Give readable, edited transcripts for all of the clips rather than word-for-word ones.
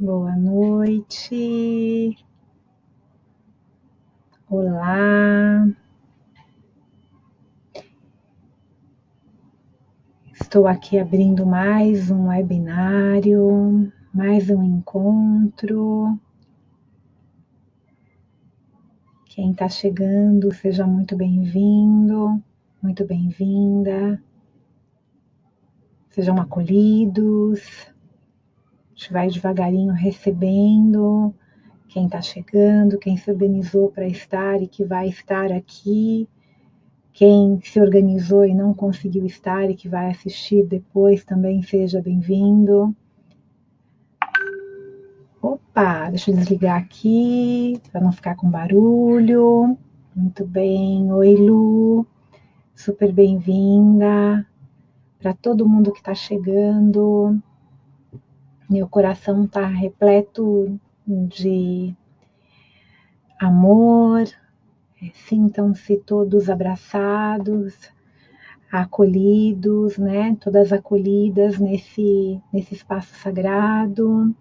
Boa noite. Olá. Estou aqui abrindo mais um webinário, mais um encontro. Quem está chegando, seja muito bem-vindo, muito bem-vinda. Sejam acolhidos. A gente vai devagarinho recebendo quem está chegando, quem se organizou para estar e que vai estar aqui. Quem se organizou e não conseguiu estar e que vai assistir depois também seja bem-vindo. Opa, deixa eu desligar aqui para não ficar com barulho. Muito bem, oi Lu, super bem-vinda. Para todo mundo que está chegando, meu coração está repleto de amor. Sintam-se todos abraçados, acolhidos, né? Todas acolhidas nesse espaço sagrado.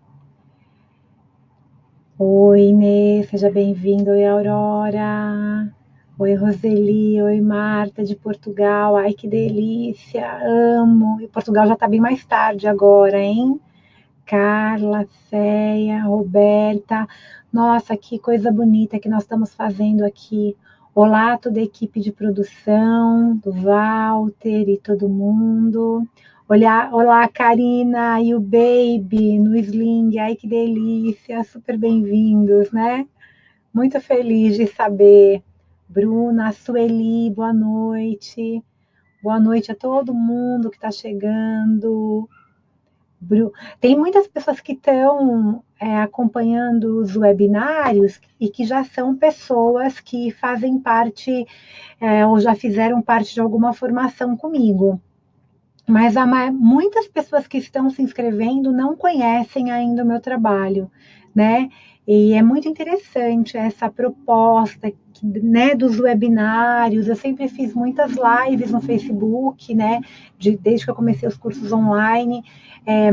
Oi, Inês, seja bem-vinda. Oi, Aurora. Oi, Roseli. Oi, Marta, de Portugal. Ai, que delícia, amo. E Portugal já está bem mais tarde agora, hein? Carla, Céia, Roberta. Nossa, que coisa bonita que nós estamos fazendo aqui. Olá, toda a equipe de produção, do Walter e todo mundo. Olá, olá, Karina e o Baby no Sling. Ai, que delícia, super bem-vindos, né? Muito feliz de saber. Bruna, Sueli, boa noite. Boa noite a todo mundo que está chegando. Tem muitas pessoas que estão acompanhando os webinários e que já são pessoas que fazem parte ou já fizeram parte de alguma formação comigo. Mas muitas pessoas que estão se inscrevendo não conhecem ainda o meu trabalho, né? E é muito interessante essa proposta, né, dos webinários. Eu sempre fiz muitas lives no Facebook, né, desde que eu comecei os cursos online,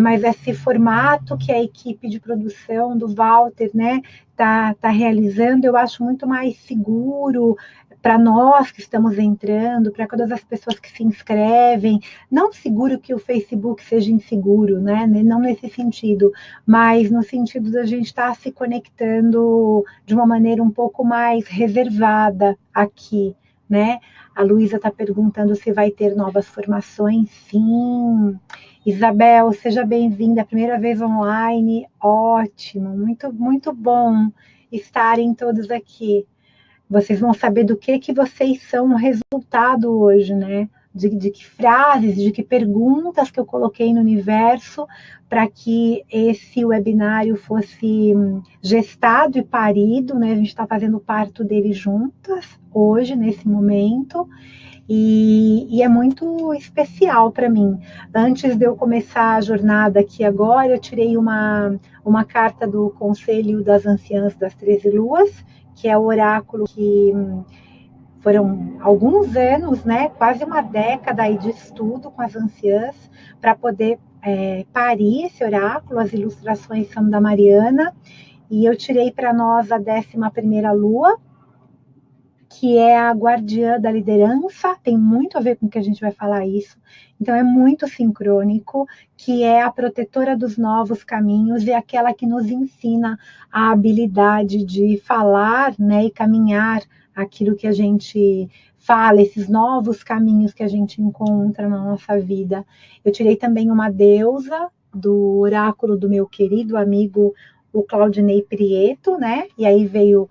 mas esse formato que a equipe de produção do Walter, né, tá realizando, eu acho muito mais seguro para nós que estamos entrando, para todas as pessoas que se inscrevem. Não seguro que o Facebook seja inseguro, né? Não nesse sentido, mas no sentido da gente estar se conectando de uma maneira um pouco mais reservada aqui, né? A Luísa está perguntando se vai ter novas formações. Sim. Isabel, seja bem-vinda. Primeira vez online. Ótimo, muito, muito bom estarem todos aqui. Vocês vão saber do que vocês são o resultado hoje, né? De que frases, de que perguntas que eu coloquei no universo para que esse webinário fosse gestado e parido, né? A gente está fazendo o parto dele juntas hoje, nesse momento, e é muito especial para mim. Antes de eu começar a jornada aqui agora, eu tirei uma carta do Conselho das Anciãs das 13 Luas, que é o oráculo que foram alguns anos, né, quase uma década aí de estudo com as anciãs para poder parir esse oráculo. As ilustrações são da Mariana, e eu tirei para nós a 11ª lua, que é a guardiã da liderança, tem muito a ver com o que a gente vai falar isso, então é muito sincrônico, que é a protetora dos novos caminhos e aquela que nos ensina a habilidade de falar, né, e caminhar aquilo que a gente fala, esses novos caminhos que a gente encontra na nossa vida. Eu tirei também uma deusa do oráculo do meu querido amigo, o Claudinei Prieto, né, e aí veio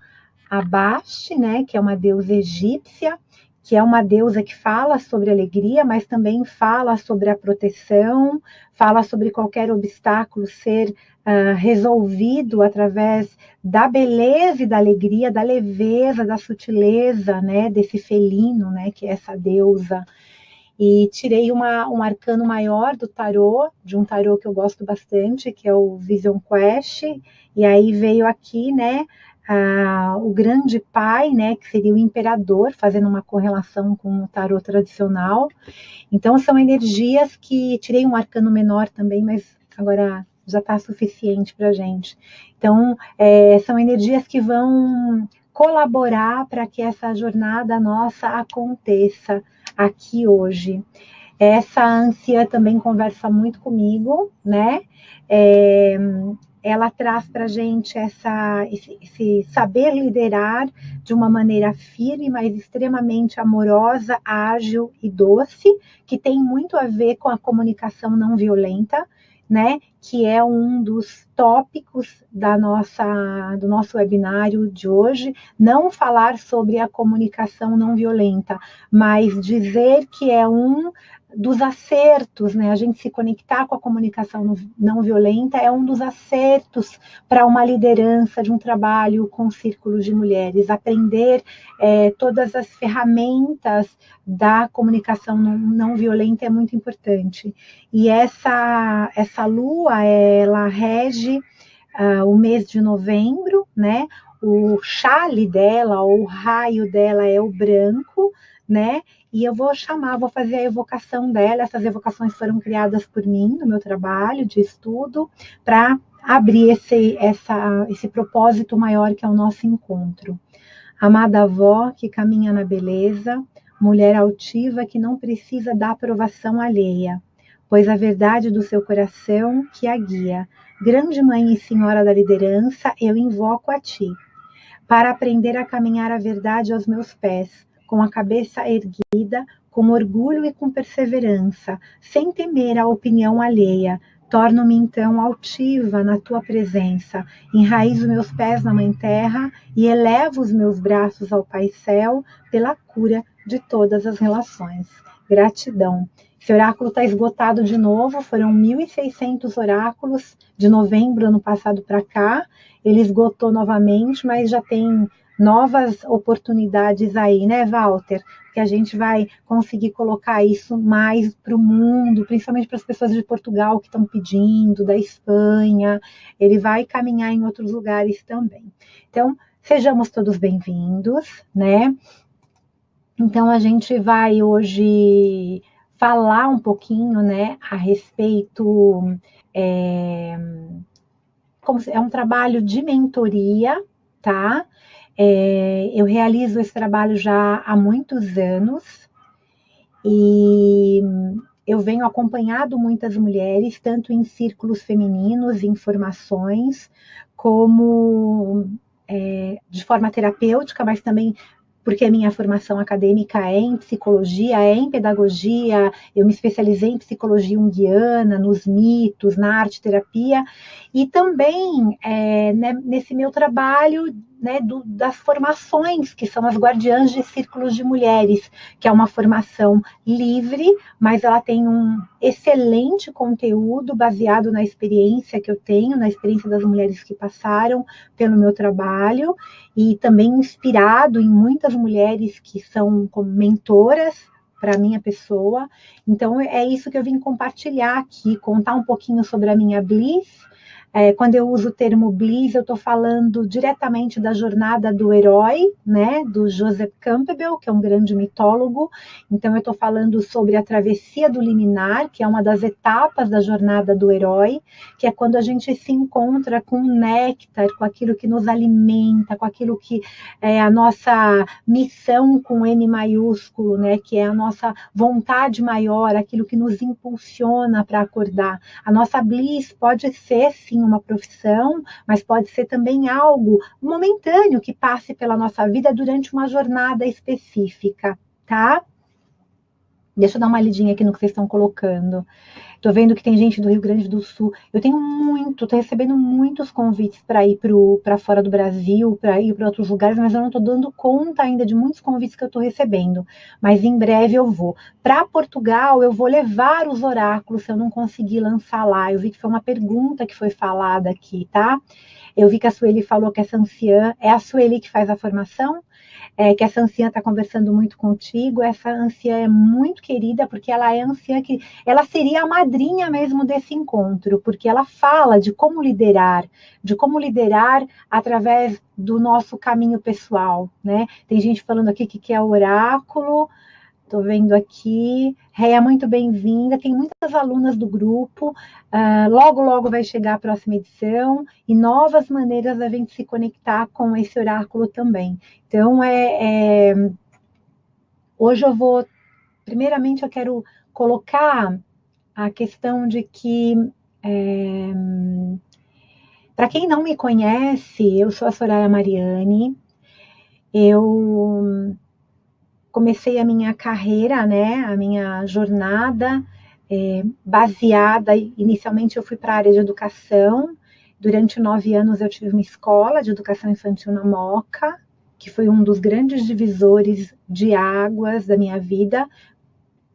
a Bast, né, que é uma deusa egípcia, que é uma deusa que fala sobre alegria, mas também fala sobre a proteção, fala sobre qualquer obstáculo ser resolvido através da beleza e da alegria, da leveza, da sutileza, né, desse felino, né, que é essa deusa. E tirei um arcano maior do tarô, de um tarô que eu gosto bastante, que é o Vision Quest, e aí veio aqui, né, o grande pai, né, que seria o imperador, fazendo uma correlação com o tarô tradicional. Então são energias que tirei um arcano menor também, mas agora já está suficiente para a gente. Então, são energias que vão colaborar para que essa jornada nossa aconteça aqui hoje. Essa anciã também conversa muito comigo, né? Ela traz para a gente esse saber liderar de uma maneira firme, mas extremamente amorosa, ágil e doce, que tem muito a ver com a comunicação não violenta, né? Que é um dos tópicos do nosso webinário de hoje. Não falar sobre a comunicação não violenta, mas dizer que é um dos acertos, né? A gente se conectar com a comunicação não violenta é um dos acertos para uma liderança de um trabalho com círculos de mulheres. Aprender todas as ferramentas da comunicação não violenta é muito importante. E essa lua, ela rege o mês de novembro, né? O chale dela, ou o raio dela é o branco, né? E eu vou fazer a evocação dela. Essas evocações foram criadas por mim no meu trabalho de estudo para abrir esse propósito maior que é o nosso encontro. Amada avó que caminha na beleza, mulher altiva que não precisa da aprovação alheia, pois a verdade do seu coração que a guia. Grande mãe e senhora da liderança, eu invoco a ti, para aprender a caminhar a verdade aos meus pés, com a cabeça erguida, com orgulho e com perseverança, sem temer a opinião alheia. Torno-me então altiva na tua presença, enraizo meus pés na mãe terra e elevo os meus braços ao Pai Céu pela cura de todas as relações. Gratidão. Esse oráculo está esgotado de novo, foram 1.600 oráculos de novembro ano passado para cá. Ele esgotou novamente, mas já tem novas oportunidades aí, né, Walter? Que a gente vai conseguir colocar isso mais para o mundo, principalmente para as pessoas de Portugal que estão pedindo, da Espanha. Ele vai caminhar em outros lugares também. Então, sejamos todos bem-vindos, né? Então, a gente vai hoje falar um pouquinho, né, a respeito. É um trabalho de mentoria, tá? Eu realizo esse trabalho já há muitos anos e eu venho acompanhado muitas mulheres, tanto em círculos femininos, em formações, como de forma terapêutica, mas também porque a minha formação acadêmica é em psicologia, é em pedagogia, eu me especializei em psicologia junguiana, nos mitos, na arte-terapia, e também nesse meu trabalho, né, das formações, que são as guardiãs de círculos de mulheres, que é uma formação livre, mas ela tem um excelente conteúdo baseado na experiência que eu tenho, na experiência das mulheres que passaram pelo meu trabalho, e também inspirado em muitas mulheres que são como mentoras para a minha pessoa. Então, é isso que eu vim compartilhar aqui, contar um pouquinho sobre a minha Bliss. Quando eu uso o termo Bliss, eu estou falando diretamente da jornada do herói, né, do Joseph Campbell, que é um grande mitólogo. Então, eu estou falando sobre a travessia do liminar, que é uma das etapas da jornada do herói, que é quando a gente se encontra com o néctar, com aquilo que nos alimenta, com aquilo que é a nossa missão com M maiúsculo, né, que é a nossa vontade maior, aquilo que nos impulsiona para acordar. A nossa Bliss pode ser, sim, uma profissão, mas pode ser também algo momentâneo que passe pela nossa vida durante uma jornada específica, tá? Deixa eu dar uma lidinha aqui no que vocês estão colocando. Tô vendo que tem gente do Rio Grande do Sul. Eu tô recebendo muitos convites para ir para fora do Brasil, para ir para outros lugares, mas eu não tô dando conta ainda de muitos convites que eu tô recebendo. Mas em breve eu vou. Para Portugal, eu vou levar os oráculos se eu não conseguir lançar lá. Eu vi que foi uma pergunta que foi falada aqui, tá? Eu vi que a Sueli falou que essa anciã é a Sueli que faz a formação. Que essa anciã está conversando muito contigo. Essa anciã é muito querida, porque ela é anciã que ela seria a madrinha mesmo desse encontro, porque ela fala de como liderar através do nosso caminho pessoal, né? Tem gente falando aqui que quer oráculo. Estou vendo aqui. Réia, muito bem-vinda. Tem muitas alunas do grupo. Logo, logo vai chegar a próxima edição e novas maneiras da gente se conectar com esse oráculo também. Então, hoje eu vou... Primeiramente, eu quero colocar a questão de que... para quem não me conhece, eu sou a Soraya Mariani. Eu comecei a minha carreira, né, a minha jornada baseada, inicialmente eu fui para a área de educação. Durante 9 anos eu tive uma escola de educação infantil na Moca, que foi um dos grandes divisores de águas da minha vida,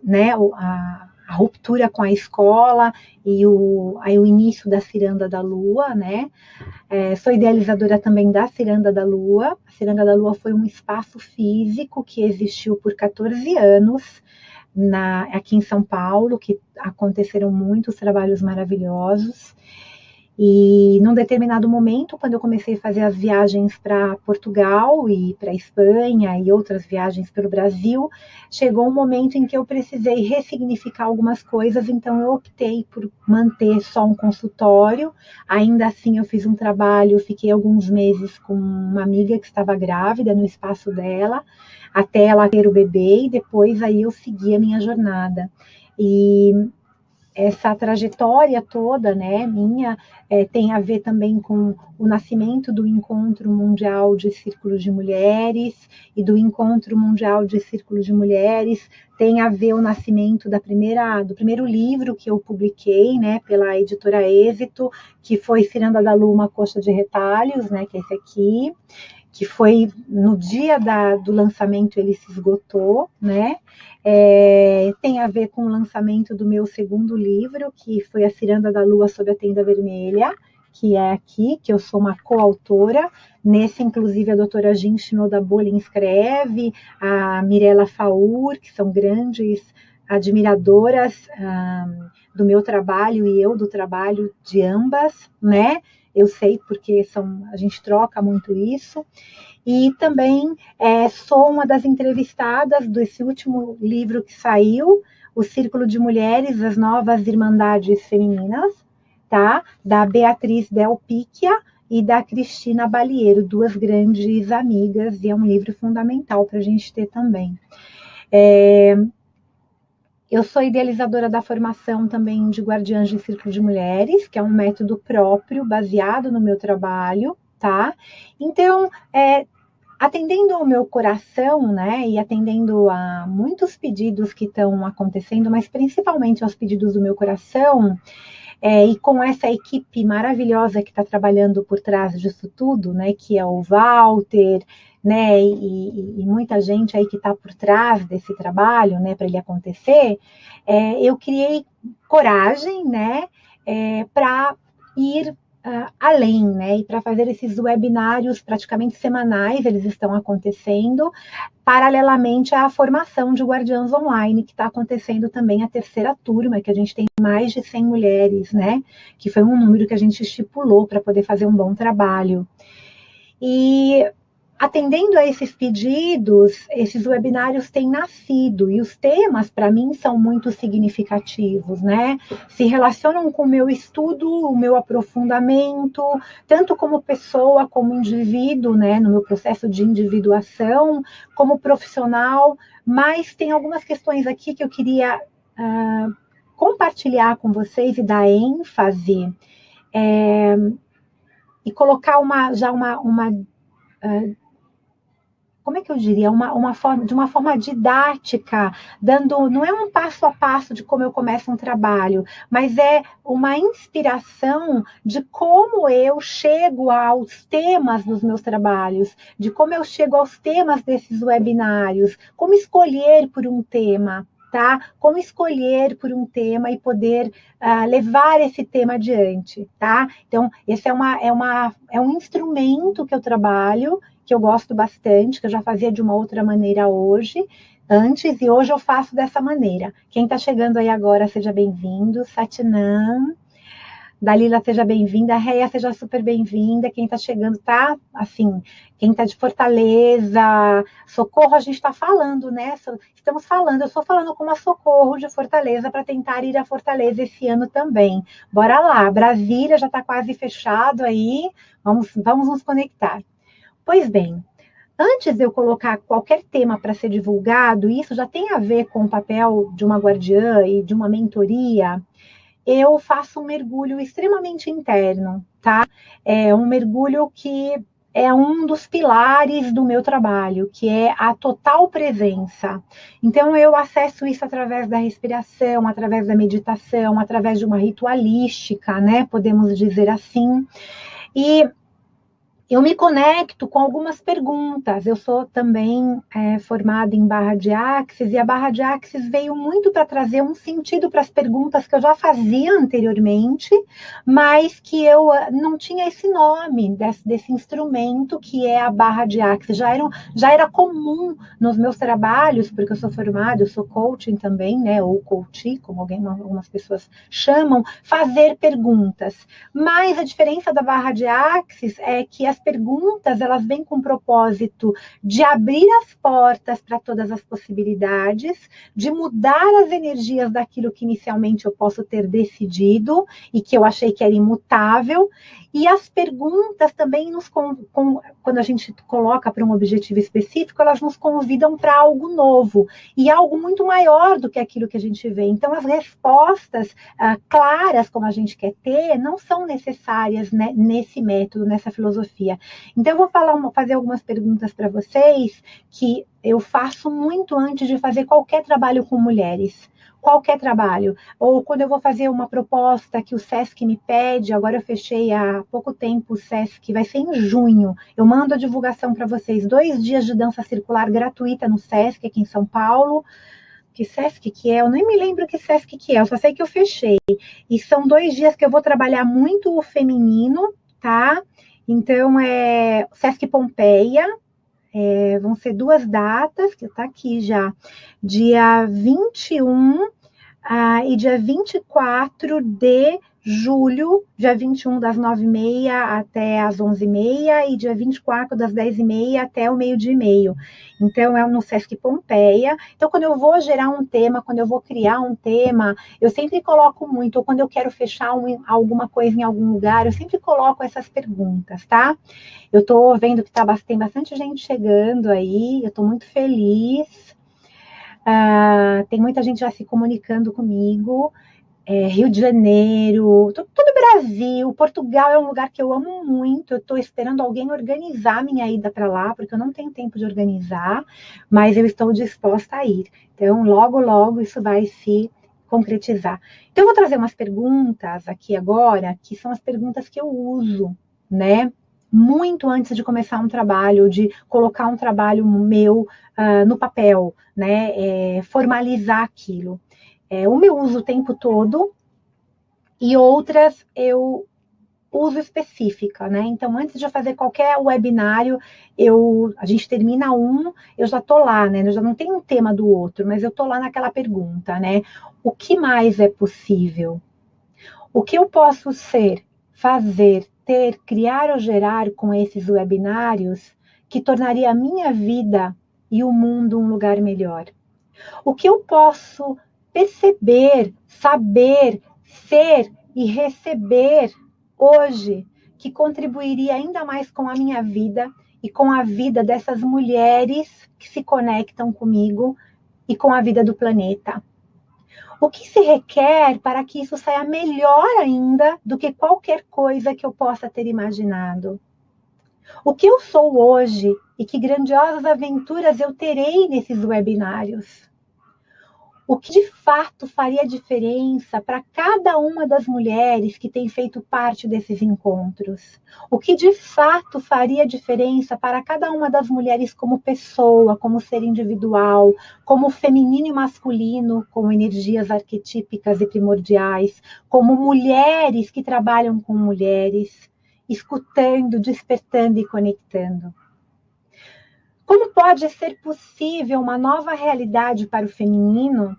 né, a ruptura com a escola e aí o início da Ciranda da Lua, né. Sou idealizadora também da Ciranda da Lua. A Ciranda da Lua foi um espaço físico que existiu por 14 anos aqui em São Paulo, que aconteceram muitos trabalhos maravilhosos. E num determinado momento, quando eu comecei a fazer as viagens para Portugal e para Espanha e outras viagens pelo Brasil, chegou um momento em que eu precisei ressignificar algumas coisas, então eu optei por manter só um consultório. Ainda assim, eu fiz um trabalho, fiquei alguns meses com uma amiga que estava grávida no espaço dela, até ela ter o bebê, e depois aí eu segui a minha jornada. E essa trajetória toda, né, minha, tem a ver também com o nascimento do Encontro Mundial de Círculos de Mulheres e do Encontro Mundial de Círculos de Mulheres, tem a ver o nascimento do primeiro livro que eu publiquei, né, pela editora Êxito, que foi Ciranda da Lua, uma coxa de retalhos, né, que é esse aqui, que foi no dia do lançamento, ele se esgotou, né? Tem a ver com o lançamento do meu segundo livro, que foi A Ciranda da Lua sob a Tenda Vermelha, que é aqui, que eu sou uma coautora. Nesse, inclusive, a doutora Jean Shinoda Bolin escreve, a Mirella Faur, que são grandes admiradoras do meu trabalho e eu do trabalho de ambas, né? Eu sei porque a gente troca muito isso. E também sou uma das entrevistadas desse último livro que saiu, O Círculo de Mulheres, as Novas Irmandades Femininas, tá? Da Beatriz Del Picchia e da Cristina Balieiro, duas grandes amigas, e é um livro fundamental para a gente ter também. Eu sou idealizadora da formação também de Guardiãs de Círculo de Mulheres, que é um método próprio, baseado no meu trabalho, tá? Então, atendendo ao meu coração, né, e atendendo a muitos pedidos que estão acontecendo, mas principalmente aos pedidos do meu coração, e com essa equipe maravilhosa que está trabalhando por trás disso tudo, né, que é o Walter, né, e muita gente aí que está por trás desse trabalho, né, para ele acontecer, eu criei coragem, né, para ir além, né, e para fazer esses webinários praticamente semanais, eles estão acontecendo, paralelamente à formação de guardiãs online, que está acontecendo também a terceira turma, que a gente tem mais de 100 mulheres, né, que foi um número que a gente estipulou para poder fazer um bom trabalho. E atendendo a esses pedidos, esses webinários têm nascido, e os temas, para mim, são muito significativos, né? Se relacionam com o meu estudo, o meu aprofundamento, tanto como pessoa, como indivíduo, né? No meu processo de individuação, como profissional, mas tem algumas questões aqui que eu queria compartilhar com vocês e dar ênfase, e colocar como é que eu diria, de uma forma didática, não é um passo a passo de como eu começo um trabalho, mas é uma inspiração de como eu chego aos temas dos meus trabalhos, de como eu chego aos temas desses webinários, como escolher por um tema, tá? Como escolher por um tema e poder levar esse tema adiante, tá? Então, esse é um instrumento que eu trabalho, que eu gosto bastante, que eu já fazia de uma outra maneira antes, e hoje eu faço dessa maneira. Quem está chegando aí agora, seja bem-vindo. Satnam. Dalila, seja bem-vinda. Réia, seja super bem-vinda. Quem está chegando tá, assim, quem está de Fortaleza, Socorro, a gente está falando, né? Estamos falando, eu estou falando com uma Socorro de Fortaleza para tentar ir a Fortaleza esse ano também. Bora lá, Brasília já está quase fechado aí, vamos nos conectar. Pois bem, antes de eu colocar qualquer tema para ser divulgado, isso já tem a ver com o papel de uma guardiã e de uma mentoria, eu faço um mergulho extremamente interno, tá? É um mergulho que é um dos pilares do meu trabalho, que é a total presença. Então, eu acesso isso através da respiração, através da meditação, através de uma ritualística, né? Podemos dizer assim. E eu me conecto com algumas perguntas. Eu sou também formada em Barra de Axis, e a Barra de Axis veio muito para trazer um sentido para as perguntas que eu já fazia anteriormente, mas que eu não tinha esse nome desse instrumento que é a Barra de Axis. Já era comum nos meus trabalhos, porque eu sou formada, eu sou coaching também, né, ou coachee, como algumas pessoas chamam, fazer perguntas. Mas a diferença da Barra de Axis é que as perguntas, elas vêm com o propósito de abrir as portas para todas as possibilidades, de mudar as energias daquilo que inicialmente eu posso ter decidido e que eu achei que era imutável. E as perguntas também quando a gente coloca para um objetivo específico, elas nos convidam para algo novo e algo muito maior do que aquilo que a gente vê. Então, as respostas claras, como a gente quer ter, não são necessárias, né, nesse método, nessa filosofia. Então, eu vou fazer algumas perguntas para vocês que eu faço muito antes de fazer qualquer trabalho com mulheres. Qualquer trabalho. Ou quando eu vou fazer uma proposta que o SESC me pede, agora eu fechei há pouco tempo o SESC, vai ser em junho. Eu mando a divulgação para vocês. 2 dias de dança circular gratuita no SESC, aqui em São Paulo. Que SESC que é? Eu nem me lembro que SESC que é, eu só sei que eu fechei. E são 2 dias que eu vou trabalhar muito o feminino, tá? Então, SESC Pompeia, vão ser 2 datas, que está aqui já, dia 21 e dia 24 de julho, dia 21 das 9h30 até as 11h30 e dia 24 das 10h30 até o meio-dia e meio. Então, é no Sesc Pompeia. Então, quando eu vou gerar um tema, quando eu vou criar um tema, eu sempre coloco muito, ou quando eu quero fechar alguma coisa em algum lugar, eu sempre coloco essas perguntas, tá? Eu tô vendo que tem bastante gente chegando aí, eu tô muito feliz. Tem muita gente já se comunicando comigo. Rio de Janeiro, todo o Brasil, Portugal é um lugar que eu amo muito. Eu estou esperando alguém organizar minha ida para lá, porque eu não tenho tempo de organizar, mas eu estou disposta a ir. Então, logo, logo isso vai se concretizar. Então, eu vou trazer umas perguntas aqui agora, que são as perguntas que eu uso, né? Muito antes de começar um trabalho, de colocar um trabalho meu no papel, né? Formalizar aquilo. Uma eu uso o tempo todo e outras eu uso específica, né? Então, antes de eu fazer qualquer webinário, a gente termina eu já tô lá, né? Eu já não tenho um tema do outro, mas eu tô lá naquela pergunta, né? O que mais é possível? O que eu posso ser, fazer, ter, criar ou gerar com esses webinários que tornaria a minha vida e o mundo um lugar melhor? O que eu posso perceber, saber, ser e receber hoje que contribuiria ainda mais com a minha vida e com a vida dessas mulheres que se conectam comigo e com a vida do planeta? O que se requer para que isso saia melhor ainda do que qualquer coisa que eu possa ter imaginado? O que eu sou hoje e que grandiosas aventuras eu terei nesses webinários? O que de fato faria diferença para cada uma das mulheres que tem feito parte desses encontros? O que de fato faria diferença para cada uma das mulheres como pessoa, como ser individual, como feminino e masculino, como energias arquetípicas e primordiais, como mulheres que trabalham com mulheres, escutando, despertando e conectando? Como pode ser possível uma nova realidade para o feminino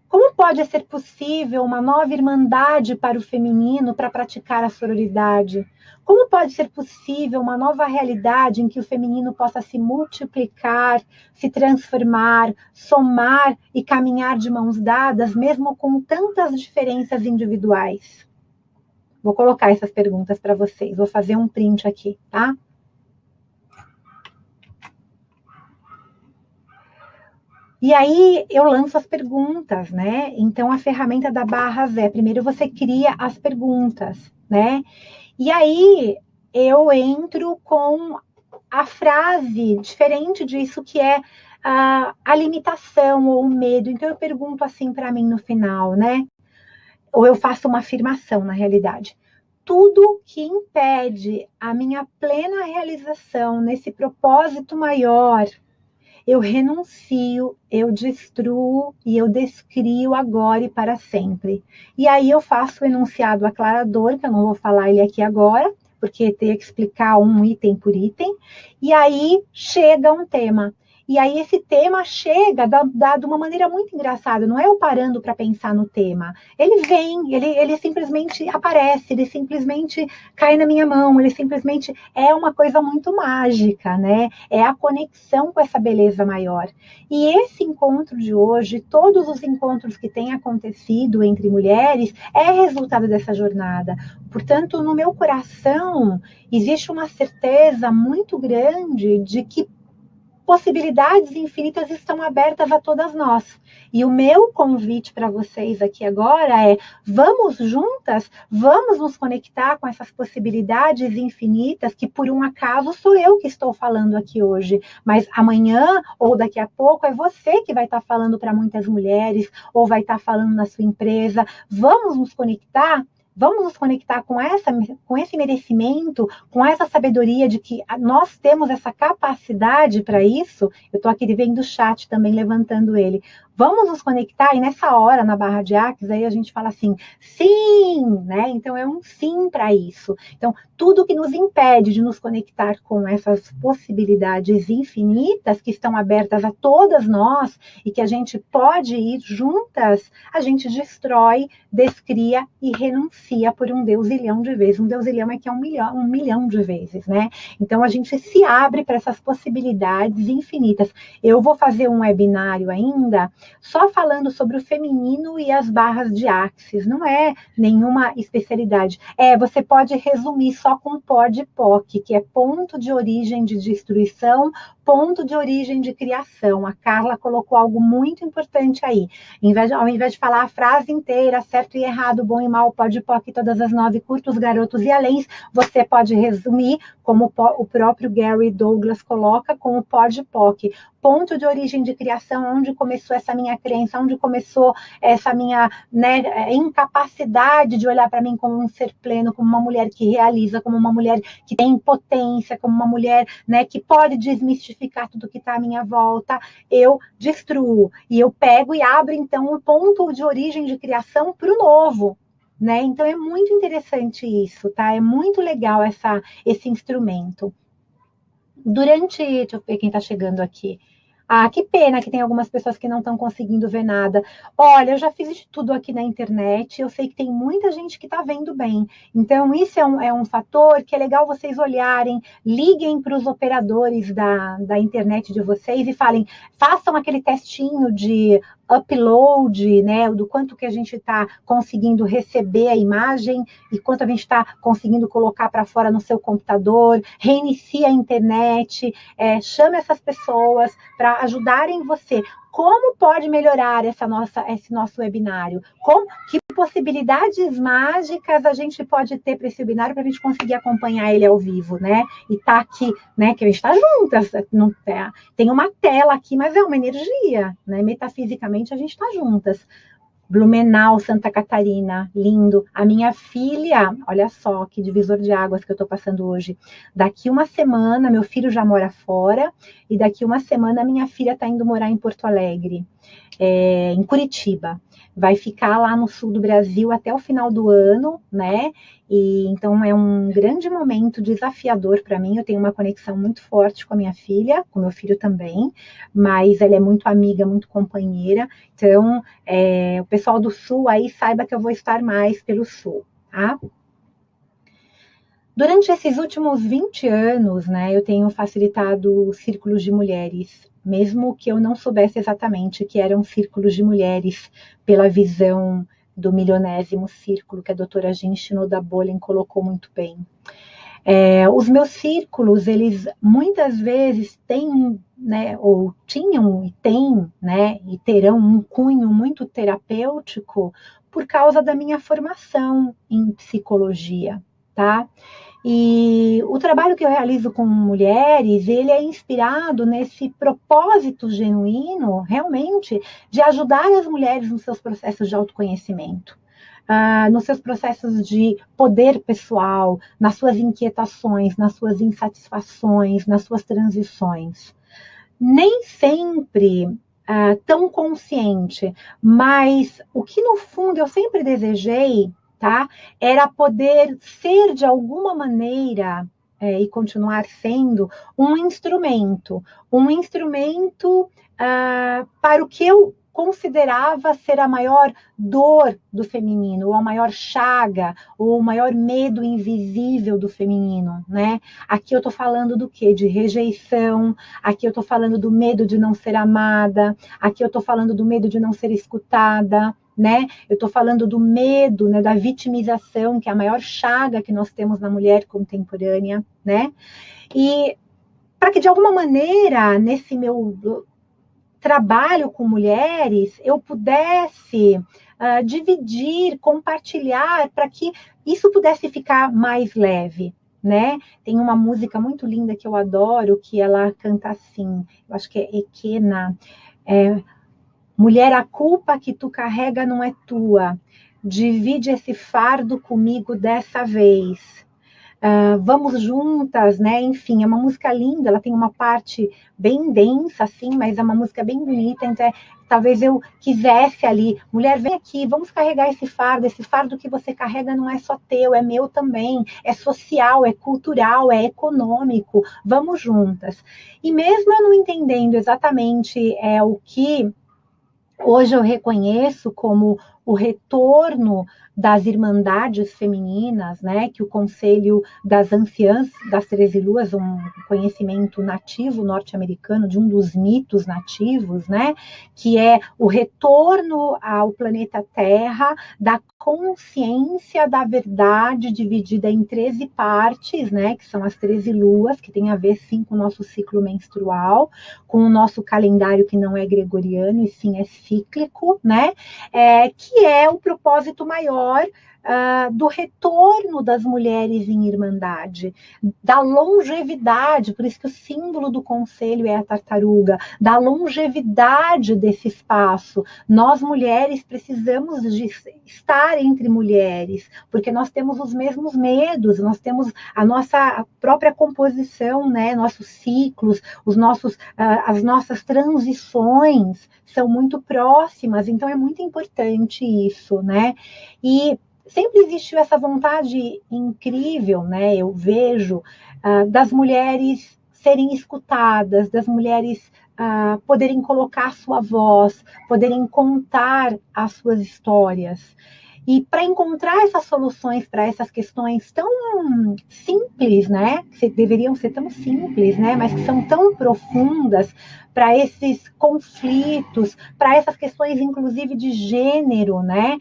Como pode ser possível uma nova irmandade para o feminino para praticar a sororidade? Como pode ser possível uma nova realidade em que o feminino possa se multiplicar, se transformar, somar e caminhar de mãos dadas, mesmo com tantas diferenças individuais? Vou colocar essas perguntas para vocês, vou fazer um print aqui, tá? E aí eu lanço as perguntas, né? Então a ferramenta da Barras é, primeiro você cria as perguntas, né? E aí eu entro com a frase diferente disso que é a limitação ou o medo. Então eu pergunto assim para mim no final, né? Ou eu faço uma afirmação na realidade. Tudo que impede a minha plena realização nesse propósito maior, eu renuncio, eu destruo e eu descrio agora e para sempre. E aí eu faço o enunciado aclarador, que eu não vou falar ele aqui agora, porque teria que explicar um item por item. E aí chega um tema. E aí esse tema chega de uma maneira muito engraçada, não é eu parando para pensar no tema. Ele vem, ele simplesmente aparece, ele simplesmente cai na minha mão, ele simplesmente é uma coisa muito mágica, né? É a conexão com essa beleza maior. E esse encontro de hoje, todos os encontros que têm acontecido entre mulheres, é resultado dessa jornada. Portanto, no meu coração, existe uma certeza muito grande de que possibilidades infinitas estão abertas a todas nós. E o meu convite para vocês aqui agora é: vamos juntas, vamos nos conectar com essas possibilidades infinitas, que por um acaso sou eu que estou falando aqui hoje, mas amanhã ou daqui a pouco é você que vai estar falando para muitas mulheres, ou vai estar falando na sua empresa. Vamos nos conectar? Vamos nos conectar com esse merecimento, com essa sabedoria de que nós temos essa capacidade para isso. Eu estou aqui vendo o chat também, levantando ele. Vamos nos conectar, e nessa hora, na barra de Axis, aí a gente fala assim, sim, né? Então é um sim para isso. Então, tudo que nos impede de nos conectar com essas possibilidades infinitas que estão abertas a todas nós e que a gente pode ir juntas, a gente destrói, descria e renuncia por um deusilhão de vezes. Um deusilhão é que é um milhão de vezes, né? Então a gente se abre para essas possibilidades infinitas. Eu vou fazer um webinário ainda só falando sobre o feminino e as barras de Axis. Não é nenhuma especialidade. Você pode resumir só com POD-POC, que é ponto de origem de destruição, ponto de origem de criação. A Carla colocou algo muito importante aí. Ao invés de falar a frase inteira, certo e errado, bom e mal, pode POC, todas as 9, curtos, garotos e além, você pode resumir, como o próprio Gary Douglas coloca, com o pode POC. Ponto de origem de criação, onde começou essa minha crença, onde começou essa minha, né, incapacidade de olhar para mim como um ser pleno, como uma mulher que realiza, como uma mulher que tem potência, como uma mulher, né, que pode desmistificar tudo que está à minha volta. Eu destruo e eu pego e abro então o ponto de origem de criação para o novo. Né? Então é muito interessante isso, tá? É muito legal esse instrumento. Deixa eu ver quem está chegando aqui. Que pena que tem algumas pessoas que não estão conseguindo ver nada. Olha, eu já fiz de tudo aqui na internet, eu sei que tem muita gente que está vendo bem. Então, isso é um fator que é legal vocês olharem, liguem para os operadores da internet de vocês e falem, façam aquele testinho de upload, né, do quanto que a gente está conseguindo receber a imagem e quanto a gente está conseguindo colocar para fora no seu computador, reinicia a internet, chame essas pessoas para ajudarem você. Como pode melhorar esse nosso webinário? Que possibilidades mágicas a gente pode ter para esse webinário para a gente conseguir acompanhar ele ao vivo, né? E tá aqui, né? Que a gente está juntas, não, tem uma tela aqui, mas é uma energia, né? Metafisicamente a gente está juntas. Blumenau, Santa Catarina, lindo. A minha filha, olha só que divisor de águas que eu estou passando hoje. Daqui uma semana, meu filho já mora fora, e daqui uma semana a minha filha está indo morar em Porto Alegre. em Curitiba. Vai ficar lá no sul do Brasil até o final do ano, né? E então é um grande momento desafiador para mim. Eu tenho uma conexão muito forte com a minha filha, com meu filho também, mas ela é muito amiga, muito companheira. Então, o pessoal do sul aí saiba que eu vou estar mais pelo sul, tá? Durante esses últimos 20 anos, né, eu tenho facilitado círculos de mulheres, mesmo que eu não soubesse exatamente que eram círculos de mulheres pela visão do milionésimo círculo que a doutora Jean Shinoda Bolen colocou muito bem. Os meus círculos, eles muitas vezes têm, né, ou tinham e têm, né, e terão um cunho muito terapêutico por causa da minha formação em psicologia, tá? E o trabalho que eu realizo com mulheres, ele é inspirado nesse propósito genuíno, realmente, de ajudar as mulheres nos seus processos de autoconhecimento, nos seus processos de poder pessoal, nas suas inquietações, nas suas insatisfações, nas suas transições. Nem sempre tão consciente, mas o que no fundo eu sempre desejei, tá, era poder ser de alguma maneira e continuar sendo um instrumento para o que eu considerava ser a maior dor do feminino, ou a maior chaga, ou o maior medo invisível do feminino, né? Aqui eu estou falando do quê? De rejeição, aqui eu estou falando do medo de não ser amada, aqui eu estou falando do medo de não ser escutada, né? Eu estou falando do medo, né, da vitimização, que é a maior chaga que nós temos na mulher contemporânea, né? E para que de alguma maneira, nesse meu trabalho com mulheres, eu pudesse dividir, compartilhar, para que isso pudesse ficar mais leve, né? Tem uma música muito linda que eu adoro, que ela canta assim, eu acho que é Equena, mulher, a culpa que tu carrega não é tua, divide esse fardo comigo dessa vez. Vamos juntas, né? Enfim, é uma música linda, ela tem uma parte bem densa, assim, mas é uma música bem bonita, então talvez eu quisesse ali, mulher, vem aqui, vamos carregar esse fardo que você carrega não é só teu, é meu também, é social, é cultural, é econômico, vamos juntas. E mesmo eu não entendendo exatamente o que hoje eu reconheço como o retorno das irmandades femininas, né, que o Conselho das Anciãs das 13 Luas, um conhecimento nativo norte-americano de um dos mitos nativos, né, que é o retorno ao planeta Terra da consciência da verdade dividida em 13 partes, né, que são as 13 luas, que tem a ver sim com o nosso ciclo menstrual, com o nosso calendário que não é gregoriano e sim é cíclico, né, que é o propósito maior do retorno das mulheres em irmandade, da longevidade, por isso que o símbolo do conselho é a tartaruga, da longevidade desse espaço. Nós, mulheres, precisamos de estar entre mulheres, porque nós temos os mesmos medos, nós temos a nossa própria composição, né? Nossos ciclos, as nossas transições são muito próximas, então é muito importante isso, né? E sempre existiu essa vontade incrível, né? Eu vejo das mulheres serem escutadas, das mulheres poderem colocar sua voz, poderem contar as suas histórias. E para encontrar essas soluções para essas questões tão simples, né? Que deveriam ser tão simples, né? Mas que são tão profundas, para esses conflitos, para essas questões, inclusive, de gênero, né?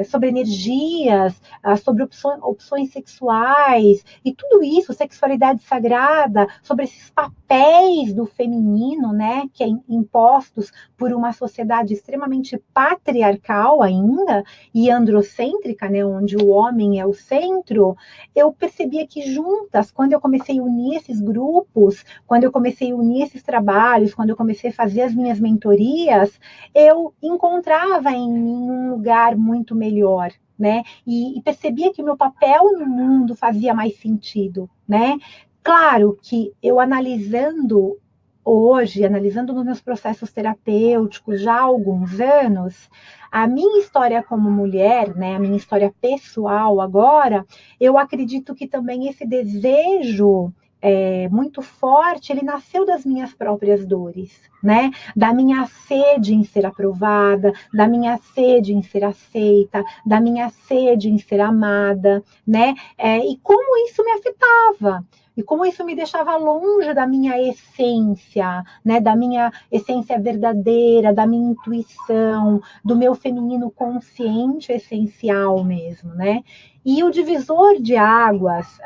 Sobre energias, sobre opções sexuais, e tudo isso, sexualidade sagrada, sobre esses papéis do feminino, né? Que é impostos por uma sociedade extremamente patriarcal ainda, e androcêntrica, né, onde o homem é o centro, eu percebia que juntas, quando eu comecei a unir esses grupos, quando eu comecei a unir esses trabalhos, quando eu comecei a fazer as minhas mentorias, eu encontrava em mim um lugar muito melhor, né? E percebia que o meu papel no mundo fazia mais sentido, né? Claro que eu analisando hoje, analisando nos meus processos terapêuticos já há alguns anos, a minha história como mulher, né, a minha história pessoal agora, eu acredito que também esse desejo muito forte, ele nasceu das minhas próprias dores, né? Da minha sede em ser aprovada, da minha sede em ser aceita, da minha sede em ser amada, né? E como isso me afetava. E como isso me deixava longe da minha essência, né? Da minha essência verdadeira, da minha intuição, do meu feminino consciente essencial mesmo, né? E o divisor de águas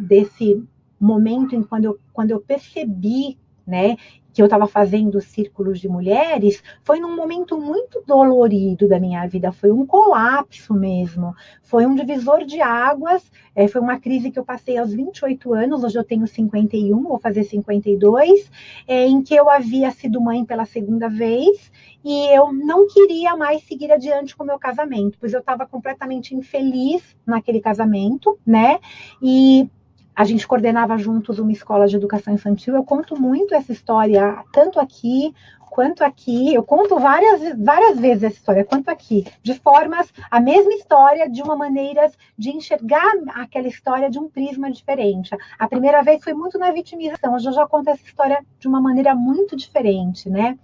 desse momento em quando eu percebi, né, que eu estava fazendo círculos de mulheres, foi num momento muito dolorido da minha vida, foi um colapso mesmo, foi um divisor de águas, foi uma crise que eu passei aos 28 anos, hoje eu tenho 51, vou fazer 52, em que eu havia sido mãe pela segunda vez, e eu não queria mais seguir adiante com o meu casamento, pois eu estava completamente infeliz naquele casamento, né, e a gente coordenava juntos uma escola de educação infantil. Eu conto muito essa história, tanto aqui quanto aqui. Eu conto várias vezes essa história, quanto aqui, de formas, a mesma história, de uma maneira de enxergar aquela história de um prisma diferente. A primeira vez foi muito na vitimização, hoje eu já conto essa história de uma maneira muito diferente, né?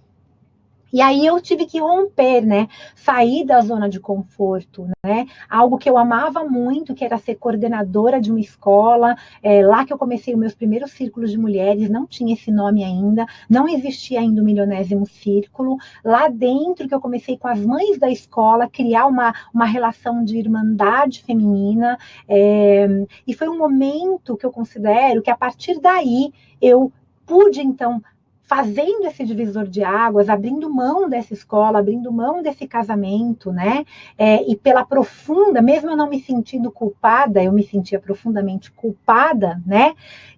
E aí eu tive que romper, né? Sair da zona de conforto, né? Algo que eu amava muito, que era ser coordenadora de uma escola. Lá que eu comecei os meus primeiros círculos de mulheres, não tinha esse nome ainda, não existia ainda o milionésimo círculo. Lá dentro que eu comecei com as mães da escola, criar uma relação de irmandade feminina. E foi um momento que eu considero que a partir daí eu pude, então, fazendo esse divisor de águas, abrindo mão dessa escola, abrindo mão desse casamento, né? E pela profunda, mesmo eu não me sentindo culpada, eu me sentia profundamente culpada, né?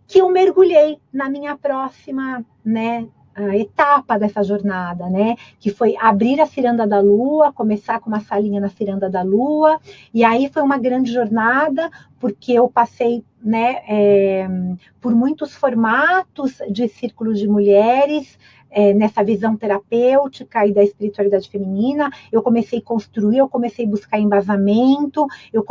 Que eu mergulhei na minha próxima, né? A etapa dessa jornada, né? Que foi abrir a Ciranda da Lua, começar com uma salinha na Ciranda da Lua, e aí foi uma grande jornada, porque eu passei, né, por muitos formatos de círculos de mulheres, nessa visão terapêutica e da espiritualidade feminina. Eu comecei a construir, eu comecei a buscar embasamento, eu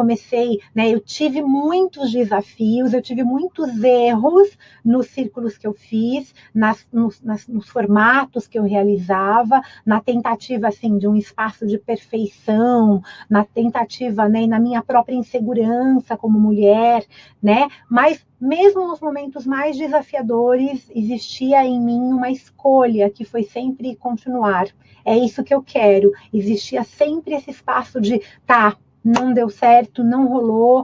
tive muitos desafios, eu tive muitos erros nos círculos que eu fiz, nos formatos que eu realizava, na tentativa, assim, de um espaço de perfeição, na tentativa, né, na minha própria insegurança como mulher, né, mas mesmo nos momentos mais desafiadores, existia em mim uma escolha que foi sempre continuar. É isso que eu quero. Existia sempre esse espaço de, tá, não deu certo, não rolou,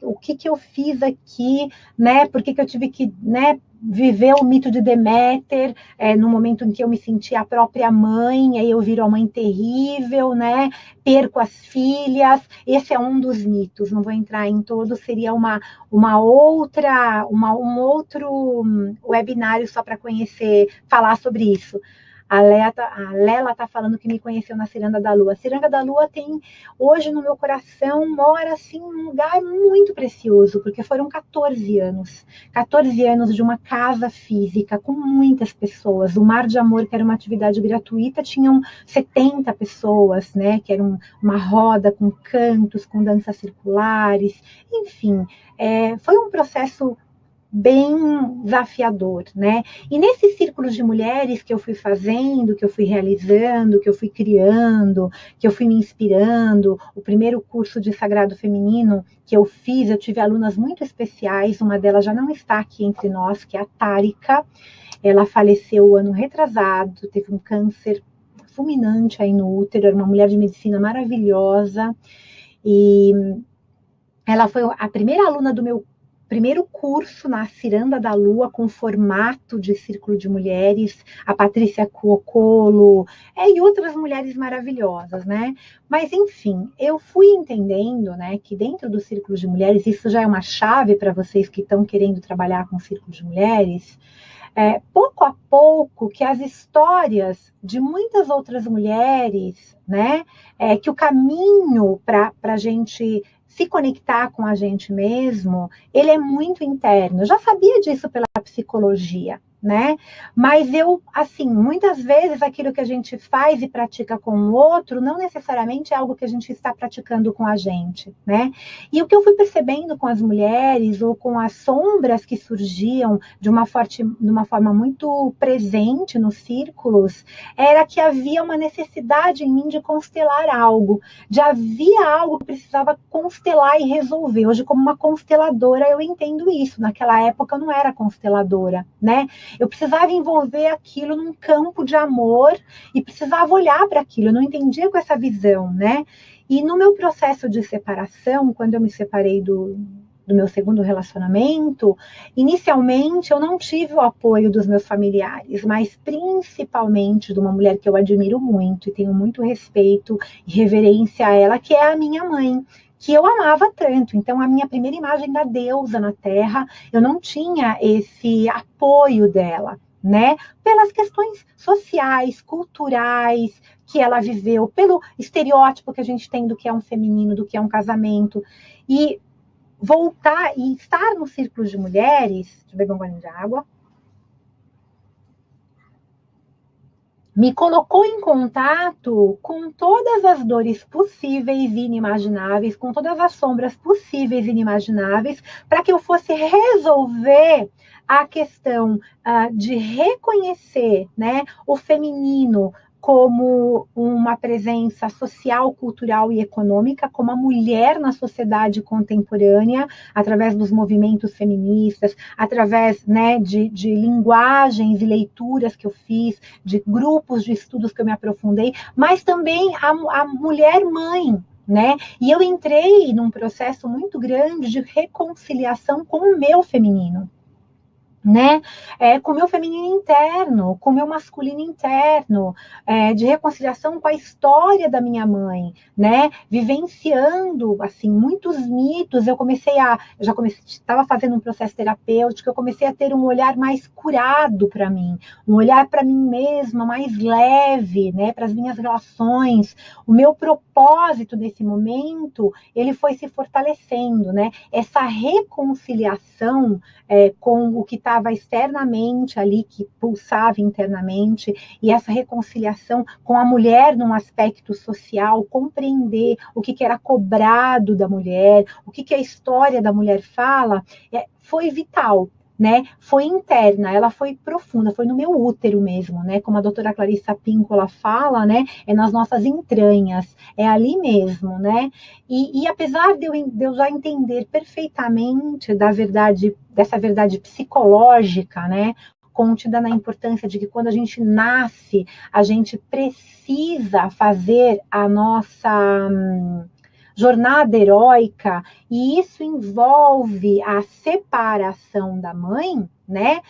o que eu fiz aqui, né? Por que eu tive que, né, viver o mito de Deméter, no momento em que eu me sentia a própria mãe, aí eu viro a mãe terrível, né? Perco as filhas. Esse é um dos mitos, não vou entrar em todos, seria um outro webinário só para conhecer, falar sobre isso. A Lela está falando que me conheceu na Ciranda da Lua. A Ciranda da Lua tem, hoje no meu coração, mora assim, um lugar muito precioso, porque foram 14 anos. 14 anos de uma casa física com muitas pessoas. O Mar de Amor, que era uma atividade gratuita, tinham 70 pessoas, né? Que era uma roda com cantos, com danças circulares. Enfim, foi um processo bem desafiador, né? E nesses círculos de mulheres que eu fui fazendo, que eu fui realizando, que eu fui criando, que eu fui me inspirando, o primeiro curso de Sagrado Feminino que eu fiz, eu tive alunas muito especiais, uma delas já não está aqui entre nós, que é a Tárika. Ela faleceu o ano retrasado, teve um câncer fulminante aí no útero, era uma mulher de medicina maravilhosa, e ela foi a primeira aluna do meu primeiro curso na Ciranda da Lua, com formato de círculo de mulheres, a Patrícia Cuocolo, e outras mulheres maravilhosas, né? Mas, enfim, eu fui entendendo, né, que dentro do círculo de mulheres, isso já é uma chave para vocês que estão querendo trabalhar com círculo de mulheres, pouco a pouco, que as histórias de muitas outras mulheres, né, que o caminho para a gente se conectar com a gente mesmo, ele é muito interno. Eu já sabia disso pela psicologia, né? Mas eu, assim, muitas vezes aquilo que a gente faz e pratica com o outro não necessariamente é algo que a gente está praticando com a gente, né? E o que eu fui percebendo com as mulheres ou com as sombras que surgiam de uma forma muito presente nos círculos, era que havia uma necessidade em mim de constelar algo, de havia algo que precisava constelar e resolver. Hoje, como uma consteladora, eu entendo isso. Naquela época eu não era consteladora, né? Eu precisava envolver aquilo num campo de amor e precisava olhar para aquilo. Eu não entendia com essa visão, né? E no meu processo de separação, quando eu me separei do meu segundo relacionamento, inicialmente eu não tive o apoio dos meus familiares, mas principalmente de uma mulher que eu admiro muito e tenho muito respeito e reverência a ela, que é a minha mãe, que eu amava tanto. Então, a minha primeira imagem da deusa na Terra, eu não tinha esse apoio dela, né? Pelas questões sociais, culturais que ela viveu, pelo estereótipo que a gente tem do que é um feminino, do que é um casamento. E voltar e estar no círculo de mulheres, deixa eu beber um golinho de água, me colocou em contato com todas as dores possíveis e inimagináveis, com todas as sombras possíveis e inimagináveis, para que eu fosse resolver a questão de reconhecer, né, o feminino como uma presença social, cultural e econômica, como a mulher na sociedade contemporânea, através dos movimentos feministas, através, né, de linguagens e leituras que eu fiz, de grupos de estudos que eu me aprofundei, mas também a mulher mãe, né? E eu entrei num processo muito grande de reconciliação com o meu feminino, né? Com o meu feminino interno, com o meu masculino interno, de reconciliação com a história da minha mãe, né? Vivenciando, assim, muitos mitos. Eu já estava fazendo um processo terapêutico, eu comecei a ter um olhar mais curado para mim, um olhar para mim mesma mais leve, né? Para as minhas relações. O meu propósito nesse momento, ele foi se fortalecendo, né? Essa reconciliação com o que estava externamente ali, que pulsava internamente, e essa reconciliação com a mulher num aspecto social, compreender o que era cobrado da mulher, o que a história da mulher fala, foi vital. Né? Foi interna, ela foi profunda, foi no meu útero mesmo, né? Como a doutora Clarissa Pinkola fala, né? É nas nossas entranhas, é ali mesmo, né? E apesar de eu já entender perfeitamente dessa verdade psicológica, né? Contida na importância de que quando a gente nasce, a gente precisa fazer a nossa jornada heróica, e isso envolve a separação da mãe, né?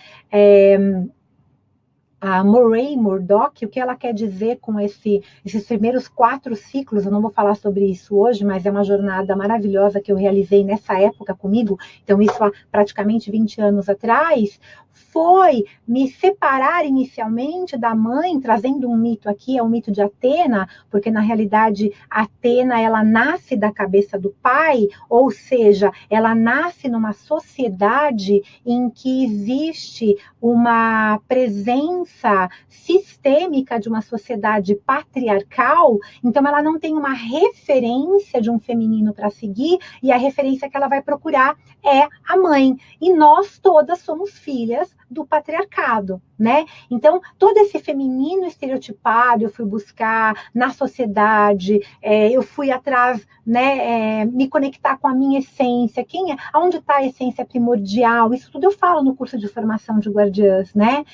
A Murray Murdoch, o que ela quer dizer com esses primeiros 4 ciclos, eu não vou falar sobre isso hoje, mas é uma jornada maravilhosa que eu realizei nessa época comigo, então isso há praticamente 20 anos atrás, foi me separar inicialmente da mãe, trazendo um mito aqui, é o mito de Atena, porque na realidade Atena, ela nasce da cabeça do pai, ou seja, ela nasce numa sociedade em que existe uma presença sistêmica de uma sociedade patriarcal, então ela não tem uma referência de um feminino para seguir, e a referência que ela vai procurar é a mãe. E nós todas somos filhas do patriarcado, né? Então, todo esse feminino estereotipado eu fui buscar na sociedade, eu fui atrás, né, me conectar com a minha essência, aonde está a essência primordial, isso tudo eu falo no curso de formação de guardiãs, né?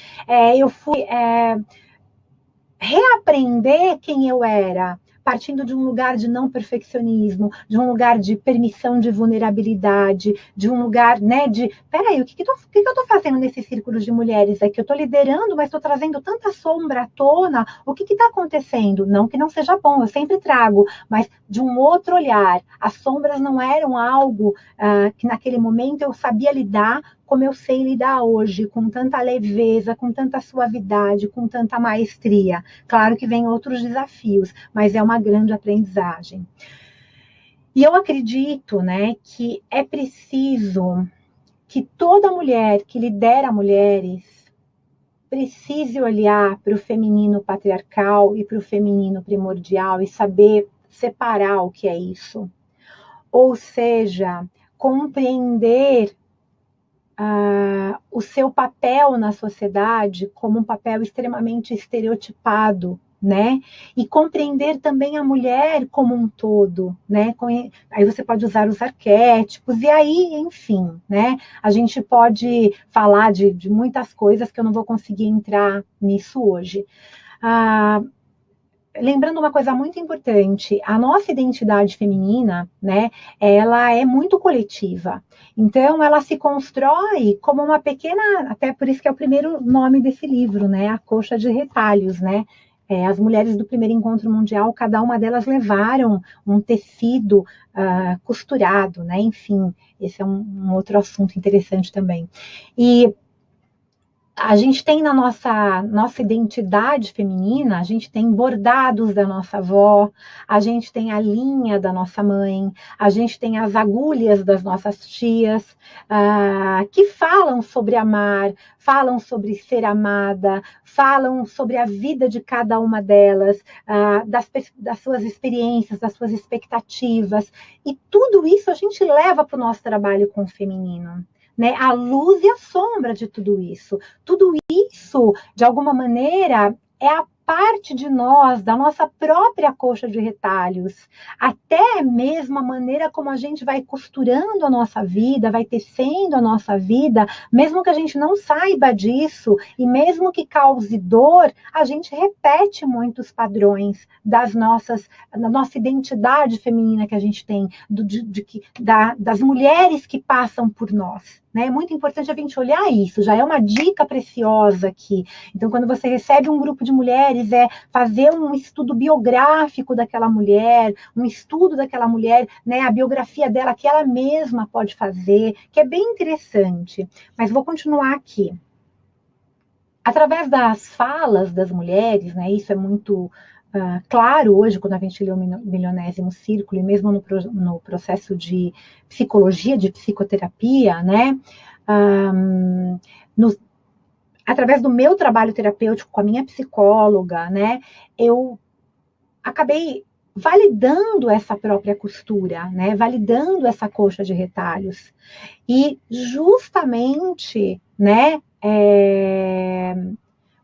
Eu fui reaprender quem eu era, partindo de um lugar de não perfeccionismo, de um lugar de permissão de vulnerabilidade, de um lugar, né, de, peraí, o que eu estou fazendo nesse círculo de mulheres aqui? Eu estou liderando, mas estou trazendo tanta sombra à tona, o que está acontecendo? Não que não seja bom, eu sempre trago, mas de um outro olhar. As sombras não eram algo que naquele momento eu sabia lidar como eu sei lidar hoje, com tanta leveza, com tanta suavidade, com tanta maestria. Claro que vem outros desafios, mas é uma grande aprendizagem. E eu acredito, né, que é preciso que toda mulher que lidera mulheres precise olhar para o feminino patriarcal e para o feminino primordial e saber separar o que é isso. Ou seja, compreender o seu papel na sociedade como um papel extremamente estereotipado, né? E compreender também a mulher como um todo, né? Aí você pode usar os arquétipos, e aí, enfim, né? A gente pode falar de muitas coisas que eu não vou conseguir entrar nisso hoje. Lembrando uma coisa muito importante, a nossa identidade feminina, né, ela é muito coletiva. Então, ela se constrói como uma pequena, até por isso que é o primeiro nome desse livro, né, a coxa de retalhos, né. As mulheres do primeiro encontro mundial, cada uma delas levaram um tecido costurado, né, enfim, esse é um outro assunto interessante também. E a gente tem na nossa identidade feminina, a gente tem bordados da nossa avó, a gente tem a linha da nossa mãe, a gente tem as agulhas das nossas tias, que falam sobre amar, falam sobre ser amada, falam sobre a vida de cada uma delas, das suas experiências, das suas expectativas, e tudo isso a gente leva para o nosso trabalho com o feminino. Né, a luz e a sombra de tudo isso. Tudo isso, de alguma maneira, é a parte de nós, da nossa própria coxa de retalhos, até mesmo a maneira como a gente vai costurando a nossa vida, vai tecendo a nossa vida, mesmo que a gente não saiba disso, e mesmo que cause dor, a gente repete muitos padrões da nossa identidade feminina que a gente tem, das mulheres que passam por nós. Né? É muito importante a gente olhar isso, já é uma dica preciosa aqui. Então, quando você recebe um grupo de mulheres, é fazer um estudo biográfico daquela mulher, um estudo daquela mulher, né, a biografia dela que ela mesma pode fazer, que é bem interessante. Mas vou continuar aqui. Através das falas das mulheres, né, isso é muito claro hoje, quando a gente lê o Milionésimo Círculo, e mesmo no processo de psicologia, de psicoterapia, né, através do meu trabalho terapêutico com a minha psicóloga, né, eu acabei validando essa própria costura, né, validando essa coxa de retalhos. E justamente, né,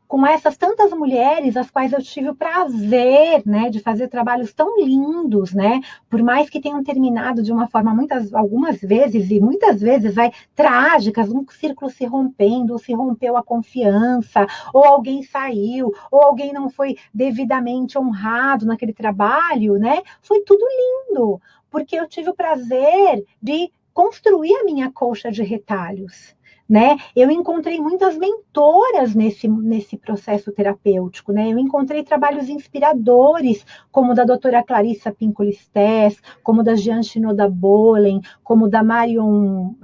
com essas tantas mulheres, as quais eu tive o prazer, né, de fazer trabalhos tão lindos, né, por mais que tenham terminado de uma forma algumas vezes e muitas vezes trágicas, um círculo se rompendo, ou se rompeu a confiança, ou alguém saiu, ou alguém não foi devidamente honrado naquele trabalho, né, foi tudo lindo, porque eu tive o prazer de construir a minha colcha de retalhos. Né? Eu encontrei muitas mentoras nesse processo terapêutico, né? Eu encontrei trabalhos inspiradores, como o da doutora Clarissa Pinkola-Estés, como da Jean Shinoda Bolen, como da Marion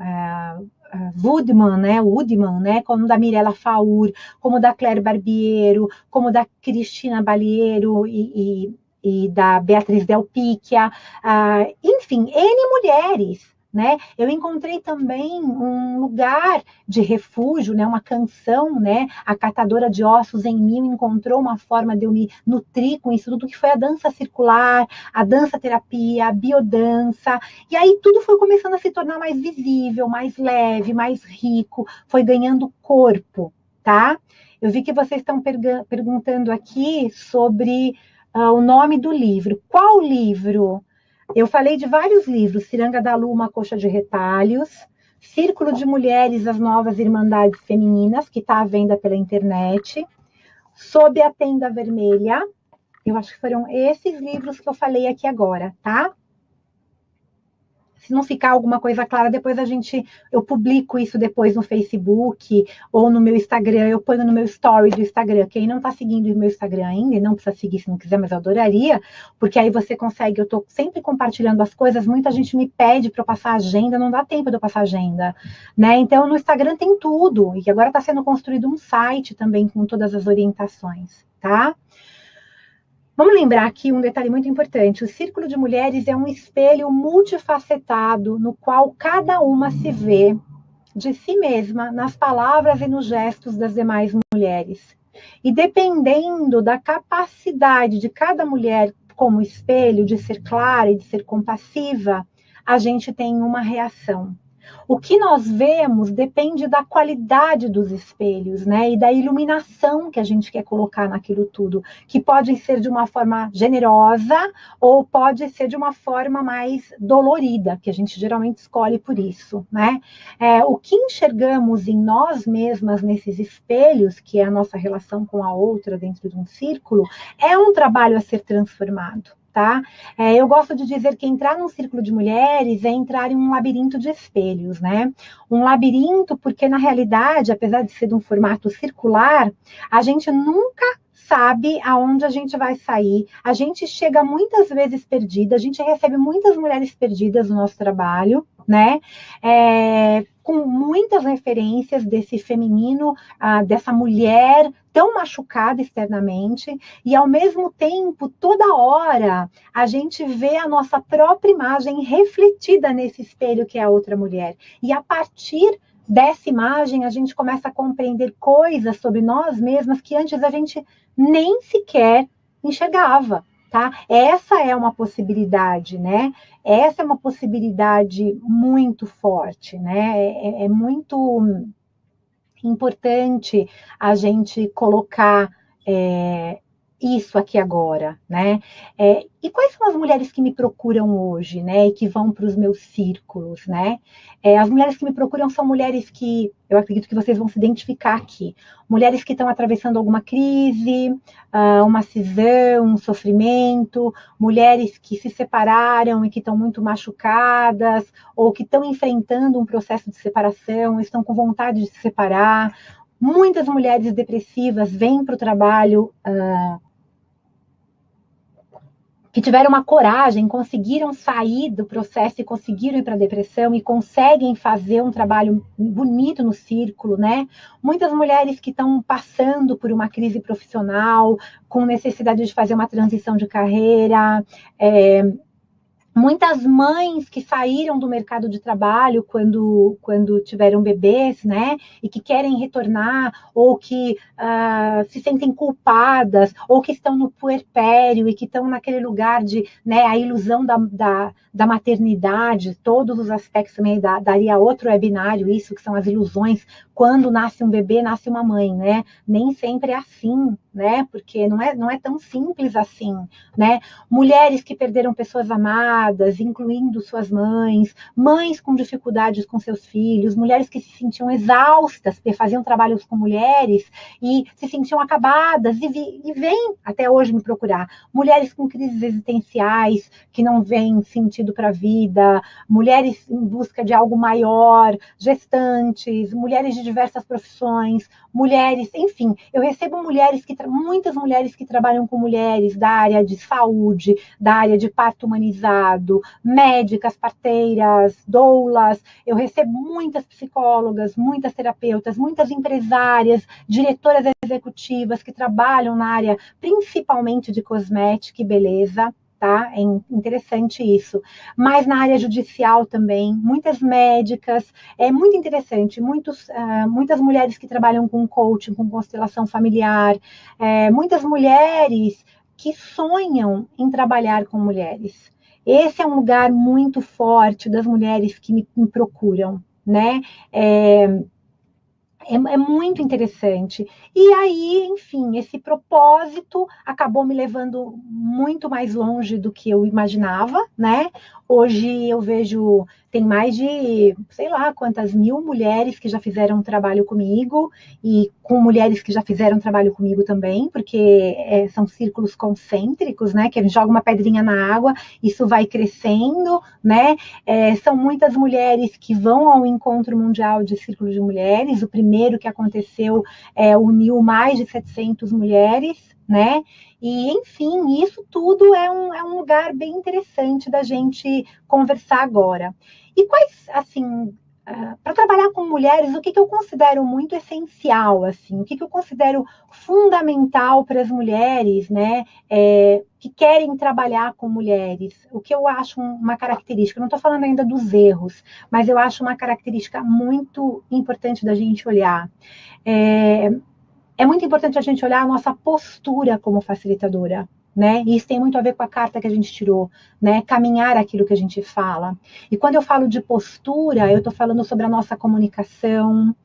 Woodman, né? Como da Mirella Faur, como da Claire Barbiero, como da Cristina Baliero e da Beatriz Del Picchia, enfim, N mulheres. Né? Eu encontrei também um lugar de refúgio, né? Uma canção, né? A Catadora de Ossos em Mim encontrou uma forma de eu me nutrir com isso tudo, que foi a dança circular, a dança terapia, a biodança, e aí tudo foi começando a se tornar mais visível, mais leve, mais rico, foi ganhando corpo, tá? Eu vi que vocês estão perguntando aqui sobre o nome do livro. Qual livro? Eu falei de vários livros, Ciranga da Lu, Uma Coxa de Retalhos, Círculo de Mulheres, As Novas Irmandades Femininas, que está à venda pela internet, Sob a Tenda Vermelha, eu acho que foram esses livros que eu falei aqui agora, tá? Se não ficar alguma coisa clara, depois eu publico isso depois no Facebook ou no meu Instagram, eu ponho no meu story do Instagram. Quem não está seguindo o meu Instagram ainda, e não precisa seguir se não quiser, mas eu adoraria, porque aí você consegue, eu estou sempre compartilhando as coisas, muita gente me pede para eu passar agenda, não dá tempo de eu passar agenda, né? Então no Instagram tem tudo, e agora está sendo construído um site também com todas as orientações, tá? Vamos lembrar aqui um detalhe muito importante. O Círculo de Mulheres é um espelho multifacetado no qual cada uma se vê de si mesma nas palavras e nos gestos das demais mulheres. E dependendo da capacidade de cada mulher como espelho de ser clara e de ser compassiva, a gente tem uma reação. O que nós vemos depende da qualidade dos espelhos, né? E da iluminação que a gente quer colocar naquilo tudo, que pode ser de uma forma generosa ou pode ser de uma forma mais dolorida, que a gente geralmente escolhe por isso, né? O que enxergamos em nós mesmas nesses espelhos, que é a nossa relação com a outra dentro de um círculo, é um trabalho a ser transformado. Tá? Eu gosto de dizer que entrar num círculo de mulheres é entrar em um labirinto de espelhos, né? Um labirinto, porque na realidade, apesar de ser de um formato circular, a gente nunca sabe aonde a gente vai sair. A gente chega muitas vezes perdida, a gente recebe muitas mulheres perdidas no nosso trabalho, né? Com muitas referências desse feminino, dessa mulher tão machucada externamente, e ao mesmo tempo, toda hora, a gente vê a nossa própria imagem refletida nesse espelho que é a outra mulher. E a partir dessa imagem, a gente começa a compreender coisas sobre nós mesmas que antes a gente nem sequer enxergava. Tá? Essa é uma possibilidade, né? Essa é uma possibilidade muito forte, né? É muito importante a gente colocar isso aqui agora, né? E quais são as mulheres que me procuram hoje, né? E que vão para os meus círculos, né? As mulheres que me procuram são mulheres que eu acredito que vocês vão se identificar aqui. Mulheres que estão atravessando alguma crise, uma cisão, um sofrimento, mulheres que se separaram e que estão muito machucadas, ou que estão enfrentando um processo de separação, estão com vontade de se separar. Muitas mulheres depressivas vêm para o trabalho que tiveram uma coragem, conseguiram sair do processo e conseguiram ir para a depressão e conseguem fazer um trabalho bonito no círculo, né? Muitas mulheres que estão passando por uma crise profissional, com necessidade de fazer uma transição de carreira, muitas mães que saíram do mercado de trabalho quando tiveram bebês, né, e que querem retornar, ou que se sentem culpadas, ou que estão no puerpério e que estão naquele lugar de, né, a ilusão da maternidade, todos os aspectos também, daria outro webinário isso, que são as ilusões, quando nasce um bebê, nasce uma mãe, né, nem sempre é assim, né, porque não é tão simples assim, né, mulheres que perderam pessoas amadas, incluindo suas mães, mães com dificuldades com seus filhos, mulheres que se sentiam exaustas, porque faziam trabalhos com mulheres e se sentiam acabadas e vêm até hoje me procurar. Mulheres com crises existenciais, que não veem sentido para a vida, mulheres em busca de algo maior, gestantes, mulheres de diversas profissões, mulheres, enfim, eu recebo muitas mulheres que trabalham com mulheres da área de saúde, da área de parto humanizado, médicas, parteiras, doulas, eu recebo muitas psicólogas, muitas terapeutas, muitas empresárias, diretoras executivas que trabalham na área principalmente de cosmética e beleza, tá? É interessante isso. Mas na área judicial também, muitas médicas, é muito interessante, muitas mulheres que trabalham com coaching, com constelação familiar, muitas mulheres que sonham em trabalhar com mulheres. Esse é um lugar muito forte das mulheres que me procuram, né? É muito interessante. E aí, enfim, esse propósito acabou me levando muito mais longe do que eu imaginava, né? Hoje eu vejo, tem mais de, sei lá, quantas mil mulheres que já fizeram trabalho comigo e com mulheres que já fizeram trabalho comigo também, porque são círculos concêntricos, né? Que a gente joga uma pedrinha na água, isso vai crescendo, né? São muitas mulheres que vão ao Encontro Mundial de Círculo de Mulheres, o primeiro que aconteceu uniu mais de 700 mulheres, né? E, enfim, isso tudo é um lugar bem interessante da gente conversar agora. E quais, assim, para trabalhar com mulheres, o que eu considero muito essencial, assim, o que eu considero fundamental para as mulheres, né, que querem trabalhar com mulheres, o que eu acho uma característica, eu não estou falando ainda dos erros, mas eu acho uma característica muito importante da gente olhar. É muito importante a gente olhar a nossa postura como facilitadora, né? E isso tem muito a ver com a carta que a gente tirou, né? Caminhar aquilo que a gente fala. E quando eu falo de postura, eu estou falando sobre a nossa comunicação,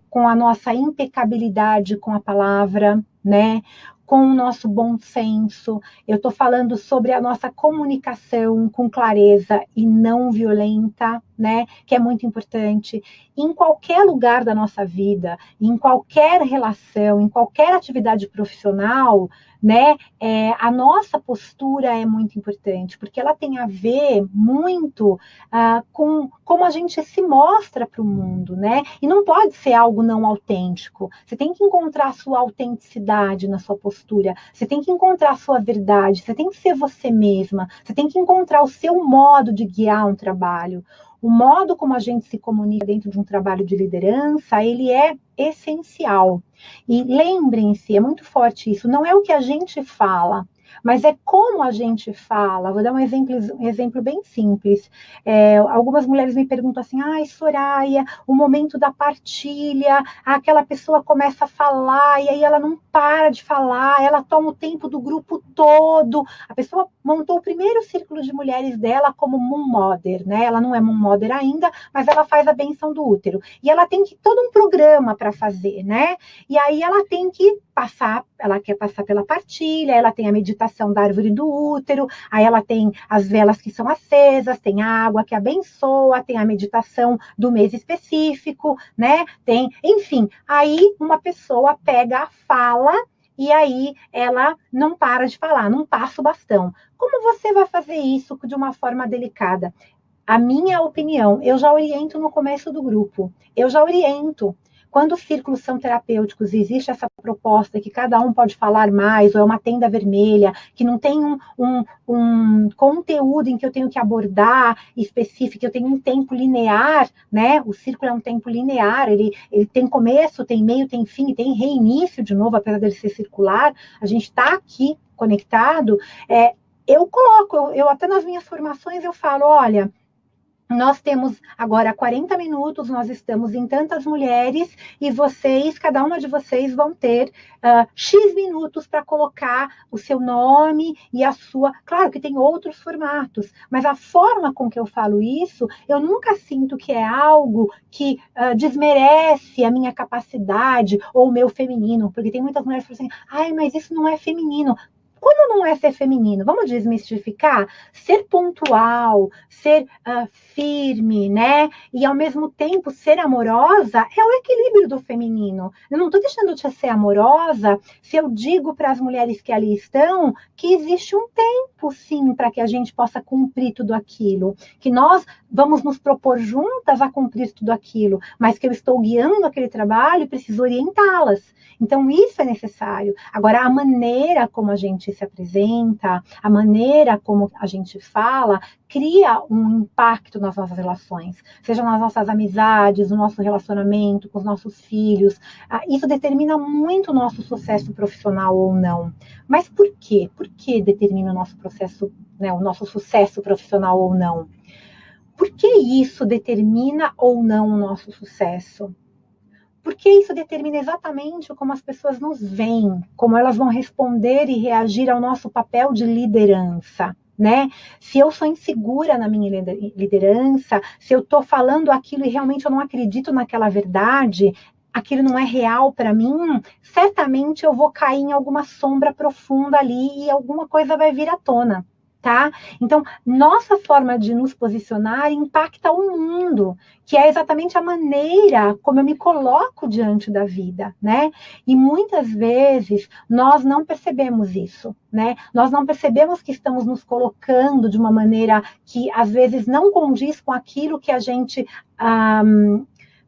com a nossa impecabilidade com a palavra, né? Com o nosso bom senso. Eu estou falando sobre a nossa comunicação com clareza e não violenta, né? Que é muito importante. Em qualquer lugar da nossa vida, em qualquer relação, em qualquer atividade profissional, né, a nossa postura é muito importante, porque ela tem a ver muito com como a gente se mostra para o mundo, né? E não pode ser algo não autêntico. Você tem que encontrar a sua autenticidade na sua postura, você tem que encontrar a sua verdade, você tem que ser você mesma, você tem que encontrar o seu modo de guiar um trabalho. O modo como a gente se comunica dentro de um trabalho de liderança, ele é essencial. E lembrem-se, é muito forte isso, não é o que a gente fala, mas é como a gente fala. Vou dar um exemplo bem simples. Algumas mulheres me perguntam assim, ai, Soraya, o momento da partilha, aquela pessoa começa a falar e aí ela não para de falar, ela toma o tempo do grupo todo. A pessoa montou o primeiro círculo de mulheres dela como Moon Mother, né? Ela não é Moon Mother ainda, mas ela faz a benção do útero. E ela tem todo um programa para fazer, né? E aí ela tem que passar, ela quer passar pela partilha, ela tem a meditação da árvore do útero, aí ela tem as velas que são acesas, tem a água que abençoa, tem a meditação do mês específico, né? Tem, enfim, aí uma pessoa pega a fala e aí ela não para de falar, não passa o bastão. Como você vai fazer isso de uma forma delicada? A minha opinião, eu já oriento no começo do grupo, eu já oriento. Quando os círculos são terapêuticos e existe essa proposta que cada um pode falar mais, ou é uma tenda vermelha, que não tem um conteúdo em que eu tenho que abordar específico, eu tenho um tempo linear, né? O círculo é um tempo linear, ele tem começo, tem meio, tem fim, tem reinício de novo, apesar dele ser circular, a gente está aqui conectado. Eu coloco, eu até nas minhas formações eu falo, olha, nós temos agora 40 minutos, nós estamos em tantas mulheres e vocês, cada uma de vocês vão ter X minutos para colocar o seu nome e a sua... Claro que tem outros formatos, mas a forma com que eu falo isso, eu nunca sinto que é algo que desmerece a minha capacidade ou o meu feminino, porque tem muitas mulheres que falam assim, ai, mas isso não é feminino. Como não é ser feminino? Vamos desmistificar? Ser pontual, ser firme, né? E ao mesmo tempo ser amorosa é o equilíbrio do feminino. Eu não estou deixando de ser amorosa se eu digo para as mulheres que ali estão que existe um tempo, sim, para que a gente possa cumprir tudo aquilo. Que nós vamos nos propor juntas a cumprir tudo aquilo, mas que eu estou guiando aquele trabalho e preciso orientá-las. Então, isso é necessário. Agora, a maneira como a gente se apresenta, a maneira como a gente fala, cria um impacto nas nossas relações, seja nas nossas amizades, no nosso relacionamento com os nossos filhos. Isso determina muito o nosso sucesso profissional ou não. Mas por quê? Por que determina o nosso processo, né, o nosso sucesso profissional ou não? Por que isso determina ou não o nosso sucesso? Porque isso determina exatamente como as pessoas nos veem, como elas vão responder e reagir ao nosso papel de liderança, né? Se eu sou insegura na minha liderança, se eu estou falando aquilo e realmente eu não acredito naquela verdade, aquilo não é real para mim, certamente eu vou cair em alguma sombra profunda ali e alguma coisa vai vir à tona. Tá? Então, nossa forma de nos posicionar impacta o mundo, que é exatamente a maneira como eu me coloco diante da vida, né? E muitas vezes nós não percebemos isso, né? Nós não percebemos que estamos nos colocando de uma maneira que às vezes não condiz com aquilo que a gente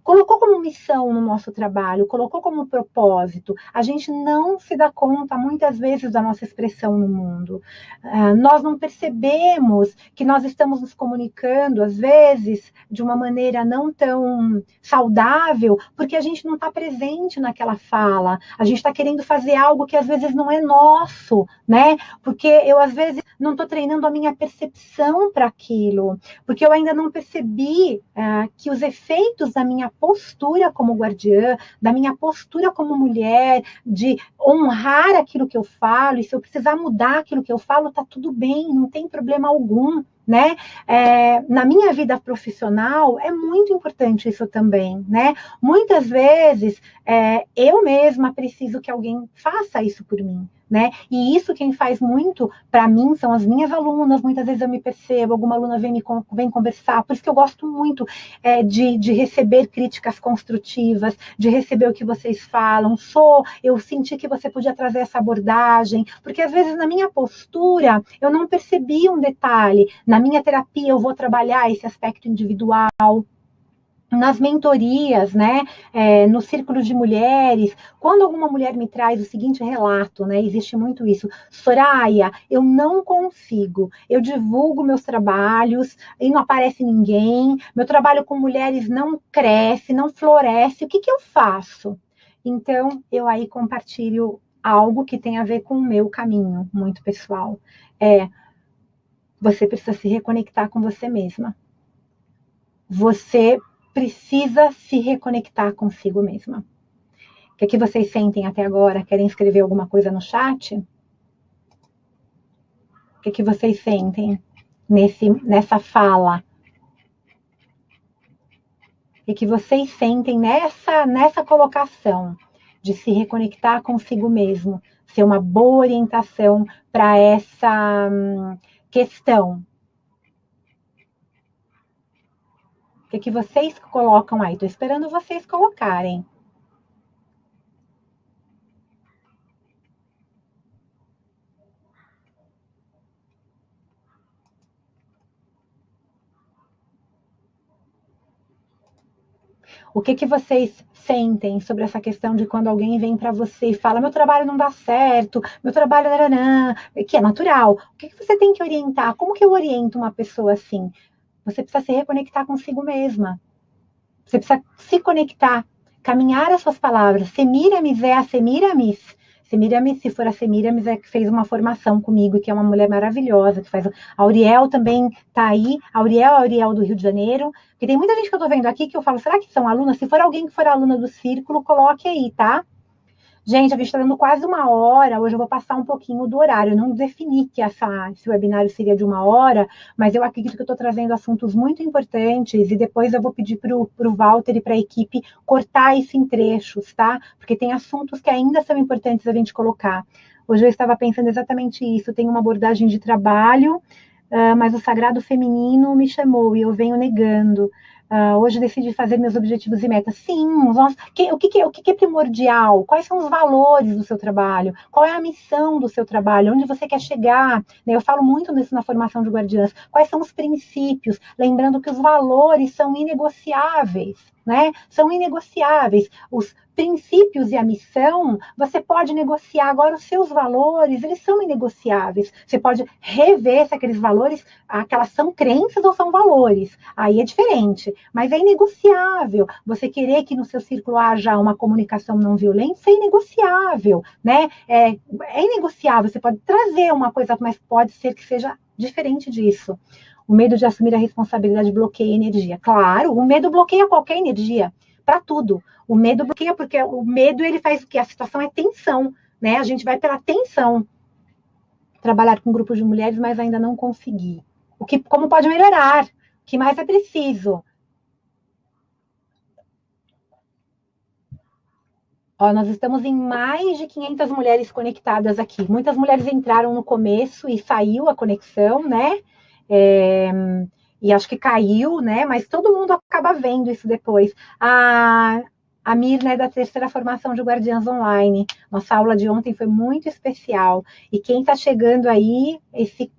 colocou como missão no nosso trabalho, colocou como propósito, a gente não se dá conta, muitas vezes, da nossa expressão no mundo. Nós não percebemos que nós estamos nos comunicando, às vezes, de uma maneira não tão saudável, porque a gente não está presente naquela fala, a gente está querendo fazer algo que às vezes não é nosso, né? Porque eu, às vezes, não estou treinando a minha percepção para aquilo, porque eu ainda não percebi que os efeitos da minha postura como guardiã, da minha postura como mulher, de honrar aquilo que eu falo, e se eu precisar mudar aquilo que eu falo, tá tudo bem, não tem problema algum, né? Na minha vida profissional é muito importante isso também, né? Muitas vezes eu mesma preciso que alguém faça isso por mim, né? E isso quem faz muito para mim são as minhas alunas. Muitas vezes eu me percebo, alguma aluna vem conversar, por isso que eu gosto muito de receber críticas construtivas, de receber o que vocês falam. Eu senti que você podia trazer essa abordagem, porque às vezes na minha postura eu não percebi um detalhe. Na minha terapia eu vou trabalhar esse aspecto individual. Nas mentorias, né, no círculo de mulheres, quando alguma mulher me traz o seguinte relato, né, existe muito isso: Soraya, eu não consigo, eu divulgo meus trabalhos e não aparece ninguém, meu trabalho com mulheres não cresce, não floresce, o que que eu faço? Então, eu aí compartilho algo que tem a ver com o meu caminho, muito pessoal. Você precisa se reconectar com você mesma. Você precisa se reconectar consigo mesma. O que vocês sentem até agora? Querem escrever alguma coisa no chat? O que vocês sentem nessa fala? O que vocês sentem nessa colocação de se reconectar consigo mesmo? Ser uma boa orientação para essa questão. O que vocês colocam aí? Estou esperando vocês colocarem. O que vocês sentem sobre essa questão de quando alguém vem para você e fala: meu trabalho não dá certo, meu trabalho que é natural. O que você tem que orientar? Como que eu oriento uma pessoa assim? Você precisa se reconectar consigo mesma. Você precisa se conectar, caminhar as suas palavras. Semiramis é a Semiramis. Semiramis, se for a Semiramis, é que fez uma formação comigo, que é uma mulher maravilhosa, que faz. A Auriel também está aí. A Auriel do Rio de Janeiro. Porque tem muita gente que eu estou vendo aqui que eu falo: será que são alunas? Se for alguém que for aluna do Círculo, coloque aí, tá? Gente, a gente está dando quase 1 hora. Hoje eu vou passar um pouquinho do horário. Eu não defini que esse webinário seria de 1 hora, mas eu acredito que eu estou trazendo assuntos muito importantes e depois eu vou pedir para o Walter e para a equipe cortar isso em trechos, tá? Porque tem assuntos que ainda são importantes a gente colocar. Hoje eu estava pensando exatamente isso. Tem uma abordagem de trabalho, mas o sagrado feminino me chamou e eu venho negando. Hoje decidi fazer meus objetivos e metas. Sim, o que é primordial? Quais são os valores do seu trabalho? Qual é a missão do seu trabalho? Onde você quer chegar? Eu falo muito nisso na formação de guardiãs. Quais são os princípios? Lembrando que os valores são inegociáveis, né? São inegociáveis. Os princípios e a missão, você pode negociar. Agora, os seus valores, eles são inegociáveis. Você pode rever se aqueles valores, aquelas são crenças ou são valores. Aí é diferente, mas é inegociável. Você querer que no seu círculo haja uma comunicação não violenta, isso é inegociável, né? É inegociável. Você pode trazer uma coisa, mas pode ser que seja diferente disso. O medo de assumir a responsabilidade bloqueia a energia. Claro, o medo bloqueia qualquer energia, para tudo. O medo bloqueia porque o medo ele faz o quê? A situação é tensão, né? A gente vai pela tensão. Trabalhar com grupos de mulheres, mas ainda não consegui. Como pode melhorar? O que mais é preciso? Nós estamos em mais de 500 mulheres conectadas aqui. Muitas mulheres entraram no começo e saiu a conexão, né? E acho que caiu, né? Mas todo mundo acaba vendo isso depois. A Mirna é da terceira formação de Guardiãs Online. Nossa aula de ontem foi muito especial. E quem está chegando aí, esse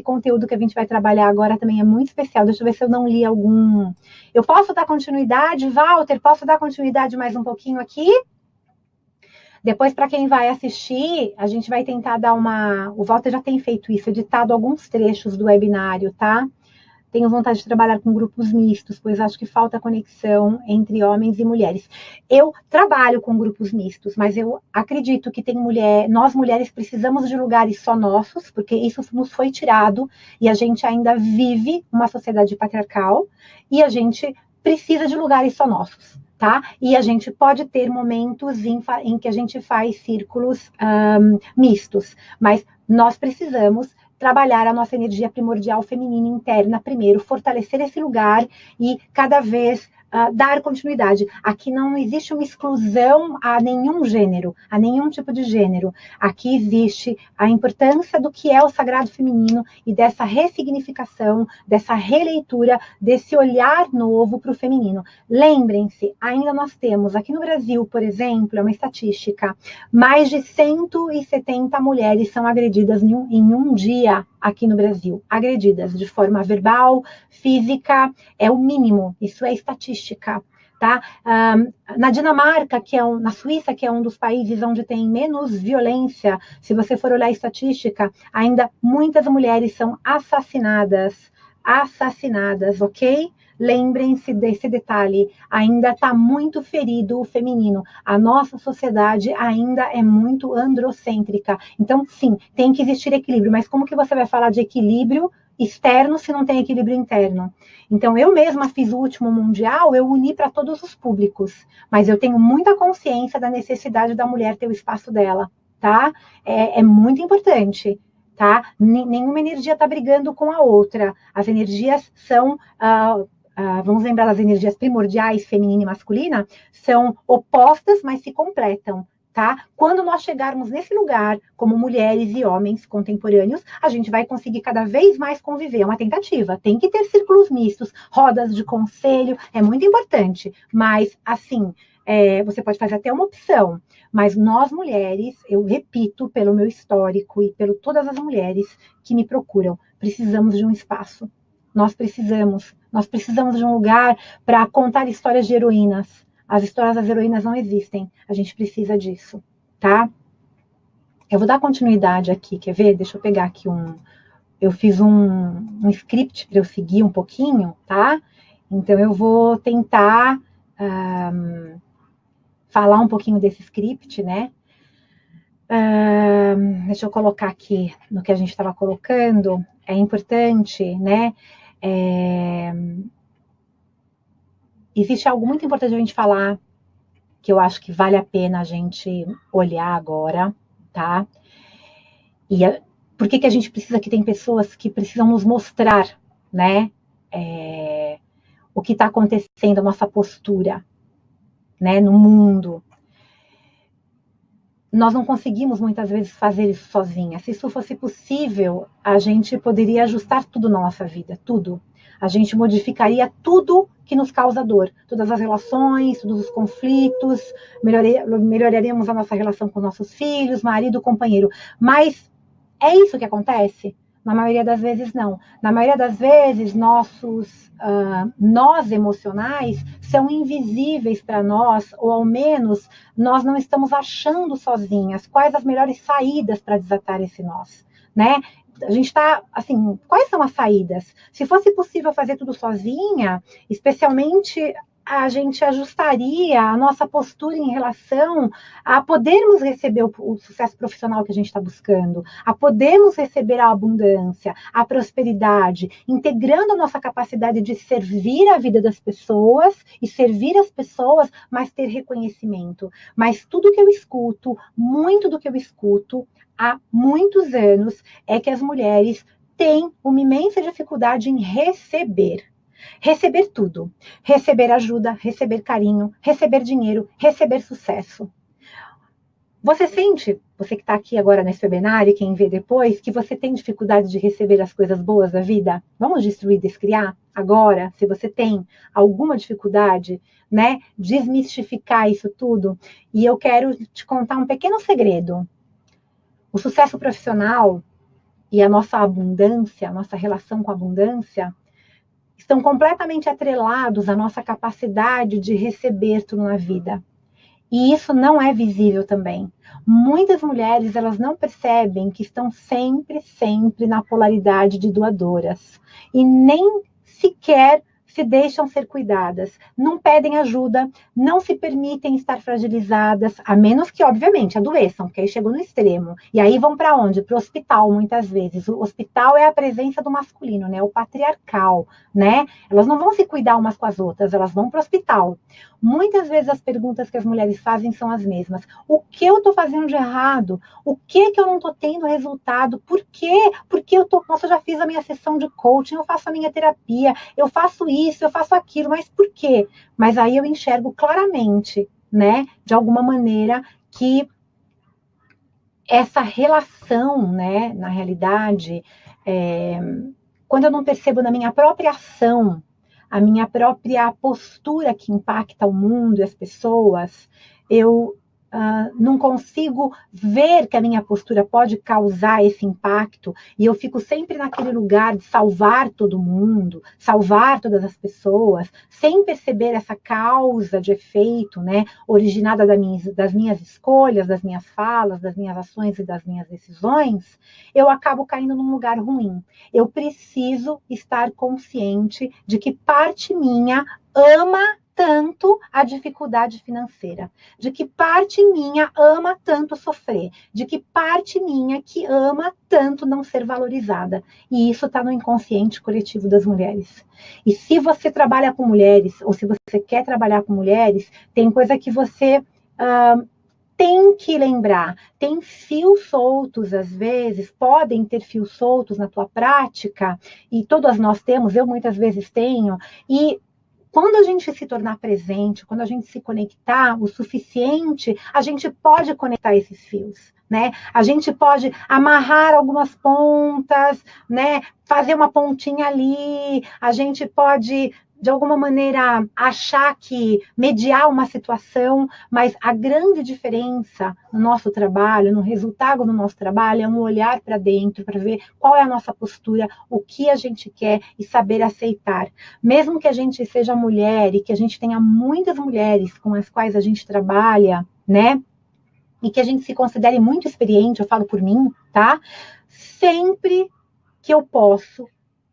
conteúdo que a gente vai trabalhar agora também é muito especial. Deixa eu ver se eu não li algum. Eu posso dar continuidade, Walter? Posso dar continuidade mais um pouquinho aqui? Depois, para quem vai assistir, a gente vai tentar dar uma... O Walter já tem feito isso, editado alguns trechos do webinário, tá? Tenho vontade de trabalhar com grupos mistos, pois acho que falta conexão entre homens e mulheres. Eu trabalho com grupos mistos, mas eu acredito que tem mulher, nós mulheres precisamos de lugares só nossos, porque isso nos foi tirado e a gente ainda vive uma sociedade patriarcal e a gente precisa de lugares só nossos. Tá? E a gente pode ter momentos em que a gente faz círculos mistos, mas nós precisamos trabalhar a nossa energia primordial feminina interna primeiro, fortalecer esse lugar e cada vez dar continuidade. Aqui não existe uma exclusão a nenhum gênero, a nenhum tipo de gênero. Aqui existe a importância do que é o sagrado feminino e dessa ressignificação, dessa releitura, desse olhar novo para o feminino. Lembrem-se, ainda nós temos aqui no Brasil, por exemplo, é uma estatística, mais de 170 mulheres são agredidas em um dia aqui no Brasil. Agredidas de forma verbal, física, é o mínimo, isso é estatística. Tá? Na Dinamarca, na Suíça, que é um dos países onde tem menos violência, se você for olhar a estatística, ainda muitas mulheres são assassinadas, ok? Lembrem-se desse detalhe, ainda está muito ferido o feminino. A nossa sociedade ainda é muito androcêntrica. Então, sim, tem que existir equilíbrio. Mas como que você vai falar de equilíbrio externo se não tem equilíbrio interno? Então, eu mesma fiz o último mundial, eu uni para todos os públicos. Mas eu tenho muita consciência da necessidade da mulher ter o espaço dela, tá? É muito importante. Tá? Nenhuma energia está brigando com a outra. As energias são, vamos lembrar das energias primordiais, feminina e masculina, são opostas, mas se completam. Tá? Quando nós chegarmos nesse lugar, como mulheres e homens contemporâneos, a gente vai conseguir cada vez mais conviver. É uma tentativa. Tem que ter círculos mistos, rodas de conselho, é muito importante. Mas, assim, você pode fazer até uma opção. Mas nós mulheres, eu repito, pelo meu histórico e pelo todas as mulheres que me procuram, precisamos de um espaço. Nós precisamos de um lugar para contar histórias de heroínas. As histórias das heroínas não existem. A gente precisa disso, tá? Eu vou dar continuidade aqui, quer ver? Deixa eu pegar aqui eu fiz um script para eu seguir um pouquinho, tá? Então eu vou tentar falar um pouquinho desse script, né? Deixa eu colocar aqui no que a gente estava colocando. É importante, né? Existe algo muito importante a gente falar, que eu acho que vale a pena a gente olhar agora, tá? E por que a gente precisa que tem pessoas que precisam nos mostrar, né? O que está acontecendo, a nossa postura, né? No mundo. Nós não conseguimos muitas vezes fazer isso sozinha. Se isso fosse possível, a gente poderia ajustar tudo na nossa vida, tudo. A gente modificaria tudo que nos causa dor, todas as relações, todos os conflitos, melhoraríamos a nossa relação com nossos filhos, marido, companheiro. Mas é isso que acontece? Na maioria das vezes, não. Na maioria das vezes, nós emocionais são invisíveis para nós, ou ao menos nós não estamos achando sozinhas quais as melhores saídas para desatar esse nós, né? A gente está, assim, quais são as saídas? Se fosse possível fazer tudo sozinha, especialmente a gente ajustaria a nossa postura em relação a podermos receber o sucesso profissional que a gente está buscando, a podermos receber a abundância, a prosperidade, integrando a nossa capacidade de servir a vida das pessoas e servir as pessoas, mas ter reconhecimento. Mas tudo que eu escuto, muito do que eu escuto há muitos anos, é que as mulheres têm uma imensa dificuldade em receber. Receber tudo. Receber ajuda, receber carinho, receber dinheiro, receber sucesso. Você sente, você que está aqui agora nesse webinar e quem vê depois, que você tem dificuldade de receber as coisas boas da vida? Vamos destruir, descriar? agora, se você tem alguma dificuldade, né, desmistificar isso tudo. E eu quero te contar um pequeno segredo. O sucesso profissional e a nossa abundância, a nossa relação com a abundância, estão completamente atrelados à nossa capacidade de receber tudo na vida. E isso não é visível também. Muitas mulheres, elas não percebem que estão sempre, sempre na polaridade de doadoras. E nem sequer se deixam ser cuidadas, não pedem ajuda, não se permitem estar fragilizadas, a menos que, obviamente, adoeçam, porque aí chegou no extremo. E aí vão para onde? Para o hospital, muitas vezes. O hospital é a presença do masculino, né? O patriarcal, né? Elas não vão se cuidar umas com as outras, elas vão para o hospital. Muitas vezes as perguntas que as mulheres fazem são as mesmas. O que eu estou fazendo de errado? O que eu não estou tendo resultado? Por quê? Porque nossa, eu já fiz a minha sessão de coaching, eu faço a minha terapia, eu faço isso, eu faço aquilo, mas por quê? Mas aí eu enxergo claramente, né, de alguma maneira, que essa relação, né, na realidade, quando eu não percebo na minha própria ação, a minha própria postura que impacta o mundo e as pessoas, eu não consigo ver que a minha postura pode causar esse impacto, e eu fico sempre naquele lugar de salvar todo mundo, salvar todas as pessoas, sem perceber essa causa de efeito, né, originada das minhas escolhas, das minhas falas, das minhas ações e das minhas decisões, eu acabo caindo num lugar ruim. Eu preciso estar consciente de que parte minha ama tanto a dificuldade financeira, de que parte minha ama tanto sofrer, de que parte minha que ama tanto não ser valorizada. E isso está no inconsciente coletivo das mulheres. E se você trabalha com mulheres, ou se você quer trabalhar com mulheres, tem coisa que você tem que lembrar, tem fios soltos às vezes, podem ter fios soltos na tua prática, e todas nós temos, eu muitas vezes tenho, e quando a gente se tornar presente, quando a gente se conectar o suficiente, a gente pode conectar esses fios, né? A gente pode amarrar algumas pontas, né? Fazer uma pontinha ali, a gente pode de alguma maneira achar que mediar uma situação, mas a grande diferença no nosso trabalho, no resultado do nosso trabalho, é um olhar para dentro, para ver qual é a nossa postura, o que a gente quer e saber aceitar. Mesmo que a gente seja mulher e que a gente tenha muitas mulheres com as quais a gente trabalha, né? E que a gente se considere muito experiente, eu falo por mim, tá? Sempre que eu posso,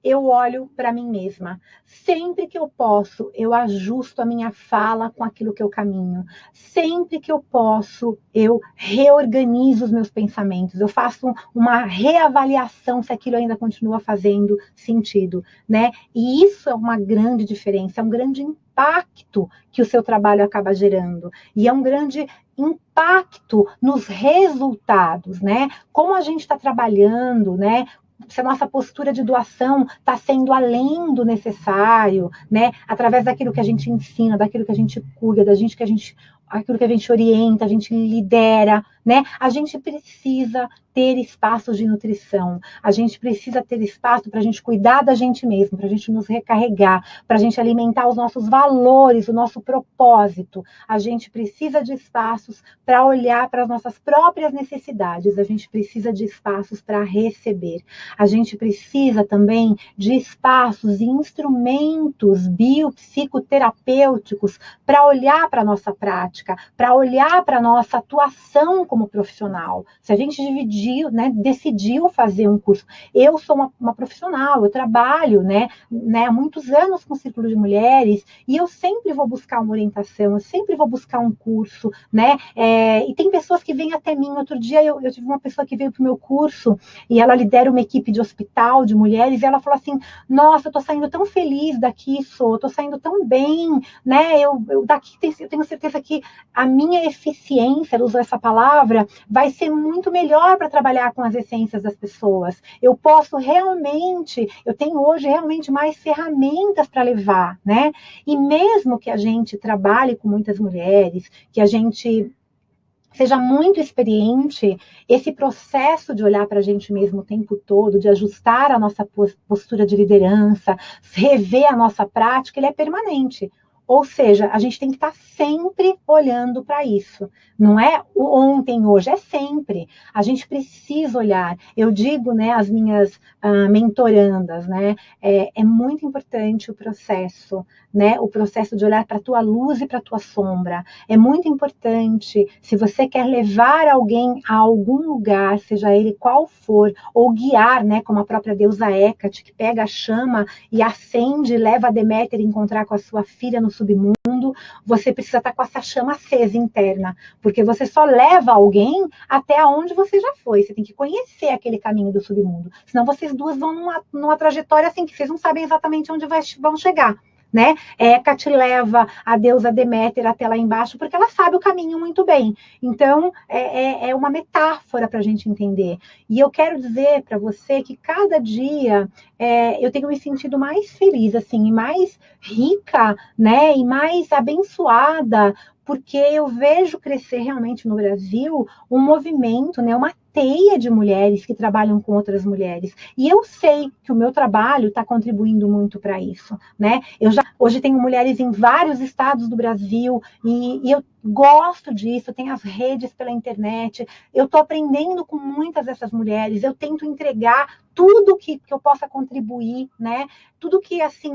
eu olho para mim mesma. Sempre que eu posso, eu ajusto a minha fala com aquilo que eu caminho. Sempre que eu posso, eu reorganizo os meus pensamentos. Eu faço uma reavaliação se aquilo ainda continua fazendo sentido, né? E isso é uma grande diferença, é um grande impacto que o seu trabalho acaba gerando. E é um grande impacto nos resultados, né? Como a gente está trabalhando, né? Se a nossa postura de doação está sendo além do necessário, né? Através daquilo que a gente ensina, daquilo que a gente cuida, aquilo que a gente orienta, a gente lidera, né? A gente precisa ter espaços de nutrição, a gente precisa ter espaço para a gente cuidar da gente mesmo, para a gente nos recarregar, para a gente alimentar os nossos valores, o nosso propósito. A gente precisa de espaços para olhar para as nossas próprias necessidades, a gente precisa de espaços para receber. A gente precisa também de espaços e instrumentos biopsicoterapêuticos para olhar para a nossa prática, para olhar para a nossa atuação como profissional. Se a gente decidiu fazer um curso, eu sou uma profissional, eu trabalho, há muitos anos com o Círculo de Mulheres, e eu sempre vou buscar uma orientação, eu sempre vou buscar um curso, e tem pessoas que vêm até mim. Outro dia eu tive uma pessoa que veio para o meu curso, e ela lidera uma equipe de hospital de mulheres, e ela falou assim: nossa, eu tô saindo tão feliz daqui, eu tô saindo tão bem, eu daqui eu tenho certeza que a minha eficiência, ela usou essa palavra, vai ser muito melhor para trabalhar com as essências das pessoas. Eu tenho hoje realmente mais ferramentas para levar, E mesmo que a gente trabalhe com muitas mulheres, que a gente seja muito experiente, esse processo de olhar para a gente mesmo o tempo todo, de ajustar a nossa postura de liderança, rever a nossa prática, ele é permanente. Ou seja, a gente tem que estar sempre olhando para isso. Não é o ontem, hoje, é sempre. A gente precisa olhar. Eu digo, né, as minhas mentorandas, né, é muito importante o processo, né, o processo de olhar para a tua luz e para a tua sombra. É muito importante, se você quer levar alguém a algum lugar, seja ele qual for, ou guiar, né, como a própria deusa Hecate, que pega a chama e acende, leva a Deméter a encontrar com a sua filha no submundo, você precisa estar com essa chama acesa interna, porque você só leva alguém até onde você já foi, você tem que conhecer aquele caminho do submundo, senão vocês duas vão numa trajetória assim, que vocês não sabem exatamente onde vão chegar. Né? Hecate leva a deusa Deméter até lá embaixo, porque ela sabe o caminho muito bem. Então, é uma metáfora para a gente entender. E eu quero dizer para você que cada dia eu tenho me sentido mais feliz, assim, e mais rica, né? E mais abençoada, porque eu vejo crescer realmente no Brasil um movimento, né? Uma teia de mulheres que trabalham com outras mulheres. E eu sei que o meu trabalho está contribuindo muito para isso, né? Hoje tenho mulheres em vários estados do Brasil e eu gosto disso, tem as redes pela internet, eu estou aprendendo com muitas dessas mulheres, eu tento entregar tudo que eu possa contribuir, né? Tudo que, assim,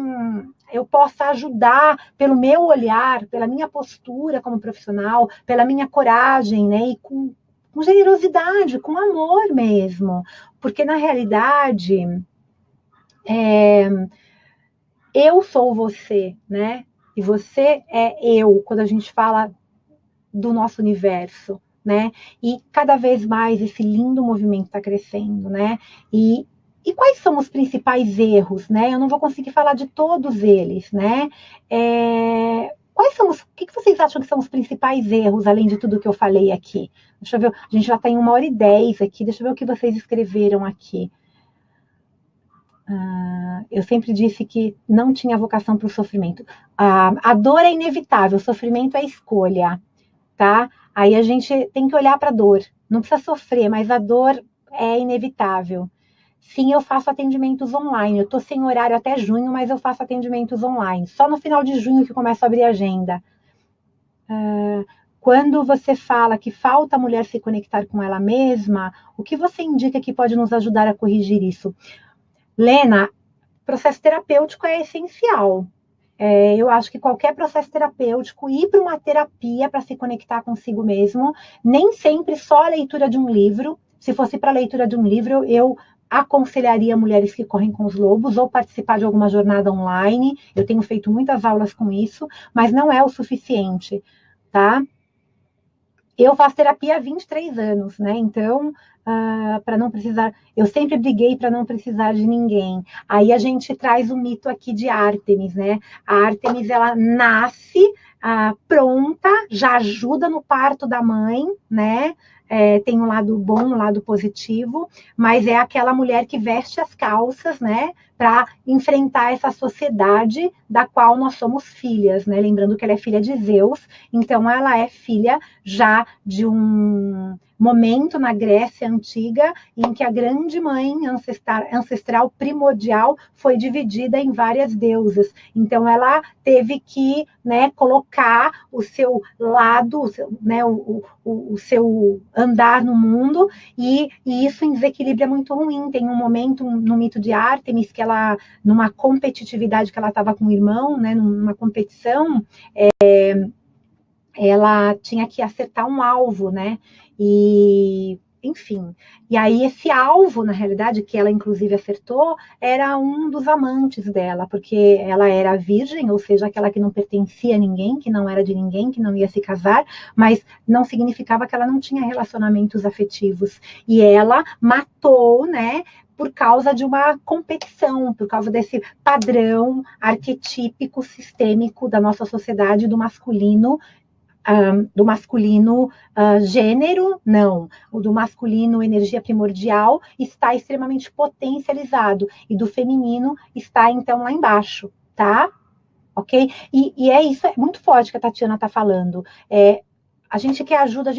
eu possa ajudar pelo meu olhar, pela minha postura como profissional, pela minha coragem, né? E com generosidade, com amor mesmo. Porque, na realidade, eu sou você, né? E você é eu, quando a gente fala do nosso universo, né? E cada vez mais esse lindo movimento está crescendo, né? E quais são os principais erros, né? Eu não vou conseguir falar de todos eles, né? O que vocês acham que são os principais erros, além de tudo que eu falei aqui? Deixa eu ver, a gente já tem 1h10 aqui, deixa eu ver o que vocês escreveram aqui. Eu sempre disse que não tinha vocação para o sofrimento. A dor é inevitável, o sofrimento é escolha, tá? Aí a gente tem que olhar para a dor. Não precisa sofrer, mas a dor é inevitável. Sim, eu faço atendimentos online. Eu estou sem horário até junho, mas eu faço atendimentos online. Só no final de junho que começa a abrir a agenda. Quando você fala que falta a mulher se conectar com ela mesma, o que você indica que pode nos ajudar a corrigir isso? Lena, processo terapêutico é essencial. Eu acho que qualquer processo terapêutico, ir para uma terapia para se conectar consigo mesmo, nem sempre só a leitura de um livro. Se fosse para a leitura de um livro, eu aconselharia mulheres que correm com os lobos ou participar de alguma jornada online. Eu tenho feito muitas aulas com isso, mas não é o suficiente, tá? Eu faço terapia há 23 anos, né? Então, para não precisar, eu sempre briguei para não precisar de ninguém. Aí a gente traz o mito aqui de Ártemis, né? A Ártemis, ela nasce pronta, já ajuda no parto da mãe, né? Tem um lado bom, um lado positivo, mas é aquela mulher que veste as calças, né? Para enfrentar essa sociedade da qual nós somos filhas, né? Lembrando que ela é filha de Zeus, então ela é filha já de um momento na Grécia antiga em que a grande mãe ancestral primordial foi dividida em várias deusas. Então ela teve que, né, colocar o seu lado, né, o seu andar no mundo, e isso em desequilíbrio é muito ruim. Tem um momento no mito de Ártemis que ela, numa competitividade que ela estava com o irmão, né, numa competição, ela tinha que acertar um alvo, né? E, enfim. E aí esse alvo, na realidade, que ela inclusive acertou, era um dos amantes dela, porque ela era virgem, ou seja, aquela que não pertencia a ninguém, que não era de ninguém, que não ia se casar, mas não significava que ela não tinha relacionamentos afetivos. E ela matou, né? Por causa de uma competição, por causa desse padrão arquetípico, sistêmico da nossa sociedade do masculino gênero, não. O do masculino energia primordial está extremamente potencializado e do feminino está, então, lá embaixo, tá? Ok? E é isso, é muito forte que a Tatiana está falando. a gente quer ajuda,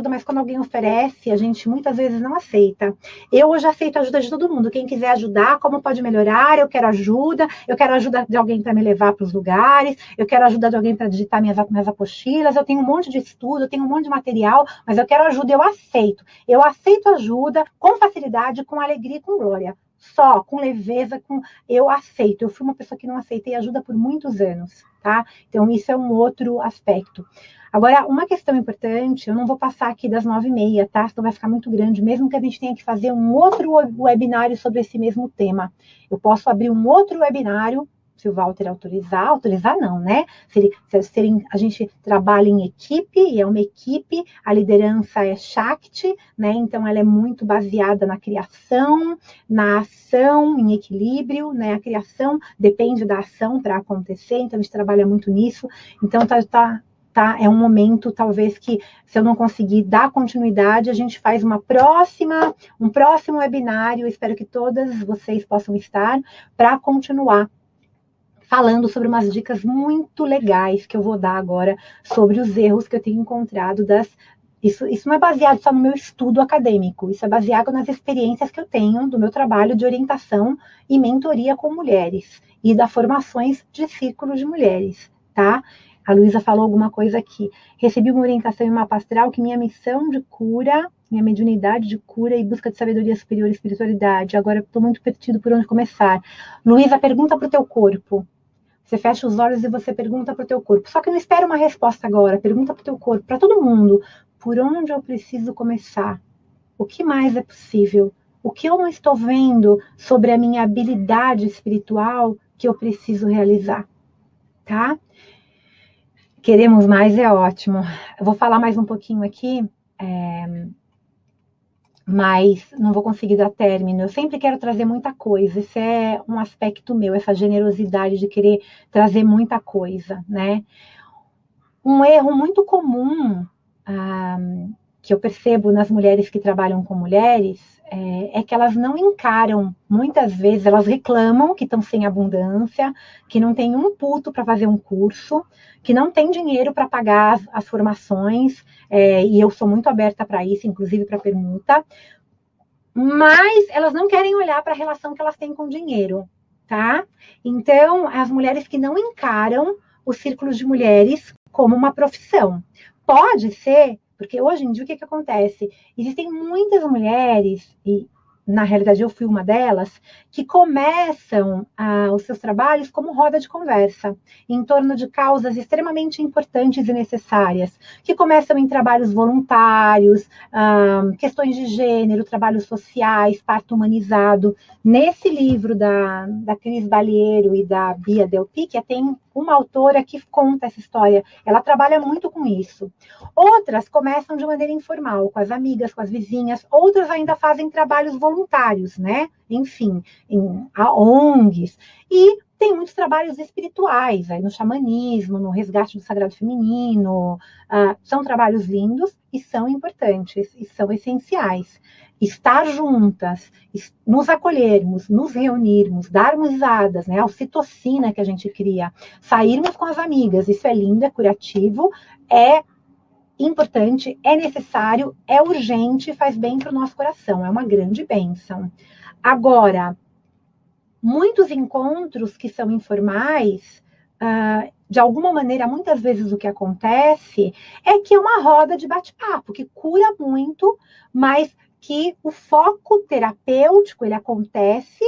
mas quando alguém oferece, a gente muitas vezes não aceita. Eu hoje aceito a ajuda de todo mundo. Quem quiser ajudar, como pode melhorar, eu quero ajuda de alguém para me levar para os lugares, eu quero ajuda de alguém para digitar minhas apostilas, eu tenho um monte de estudo, eu tenho um monte de material, mas eu quero ajuda, eu aceito. Eu aceito ajuda com facilidade, com alegria e com glória. Só, com leveza, eu aceito. Eu fui uma pessoa que não aceitei ajuda por muitos anos, tá? Então, isso é um outro aspecto. Agora, uma questão importante, eu não vou passar aqui das 9h30, tá? Senão vai ficar muito grande, mesmo que a gente tenha que fazer um outro webinário sobre esse mesmo tema. Eu posso abrir um outro webinário, se o Walter autorizar não, né? A gente trabalha em equipe, e é uma equipe, a liderança é Shakti, né? Então ela é muito baseada na criação, na ação, em equilíbrio, né? A criação depende da ação para acontecer, então a gente trabalha muito nisso. Então é um momento, talvez, que se eu não conseguir dar continuidade, a gente faz um próximo webinário, espero que todas vocês possam estar, para continuar falando sobre umas dicas muito legais que eu vou dar agora sobre os erros que eu tenho encontrado Isso não é baseado só no meu estudo acadêmico, isso é baseado nas experiências que eu tenho do meu trabalho de orientação e mentoria com mulheres e das formações de círculos de mulheres, tá? A Luísa falou alguma coisa aqui. Recebi uma orientação em mapa astral que minha missão de cura, minha mediunidade de cura e busca de sabedoria superior e espiritualidade. Agora estou muito perdido por onde começar. Luísa, pergunta para o teu corpo. Você fecha os olhos e você pergunta para o teu corpo. Só que não espera uma resposta agora. Pergunta para o teu corpo, para todo mundo. Por onde eu preciso começar? O que mais é possível? O que eu não estou vendo sobre a minha habilidade espiritual que eu preciso realizar? Tá? Queremos mais é ótimo. Eu vou falar mais um pouquinho aqui, mas não vou conseguir dar término. Eu sempre quero trazer muita coisa. Esse é um aspecto meu, essa generosidade de querer trazer muita coisa, né? Um erro muito comum que eu percebo nas mulheres que trabalham com mulheres é que elas não encaram, muitas vezes elas reclamam que estão sem abundância, que não tem um puto para fazer um curso, que não tem dinheiro para pagar as formações, e eu sou muito aberta para isso, inclusive para permuta, mas elas não querem olhar para a relação que elas têm com o dinheiro, tá? Então, as mulheres que não encaram os círculos de mulheres como uma profissão. Pode ser, porque hoje em dia o que acontece? Existem muitas mulheres, e na realidade eu fui uma delas, que começam os seus trabalhos como roda de conversa, em torno de causas extremamente importantes e necessárias, que começam em trabalhos voluntários, questões de gênero, trabalhos sociais, parto humanizado. Nesse livro da Cris Balieiro e da Bia Del Picchia, tem uma autora que conta essa história. Ela trabalha muito com isso. Outras começam de maneira informal, com as amigas, com as vizinhas. Outras ainda fazem trabalhos voluntários, né? Enfim, em ONGs. E tem muitos trabalhos espirituais, aí no xamanismo, no resgate do sagrado feminino. São trabalhos lindos e são importantes, e são essenciais. Estar juntas, nos acolhermos, nos reunirmos, darmos risadas, né? A ocitocina que a gente cria, sairmos com as amigas, isso é lindo, é curativo, é importante, é necessário, é urgente, faz bem para o nosso coração, é uma grande bênção. Agora, muitos encontros que são informais, de alguma maneira, muitas vezes o que acontece é que é uma roda de bate-papo, que cura muito, mas que o foco terapêutico, ele acontece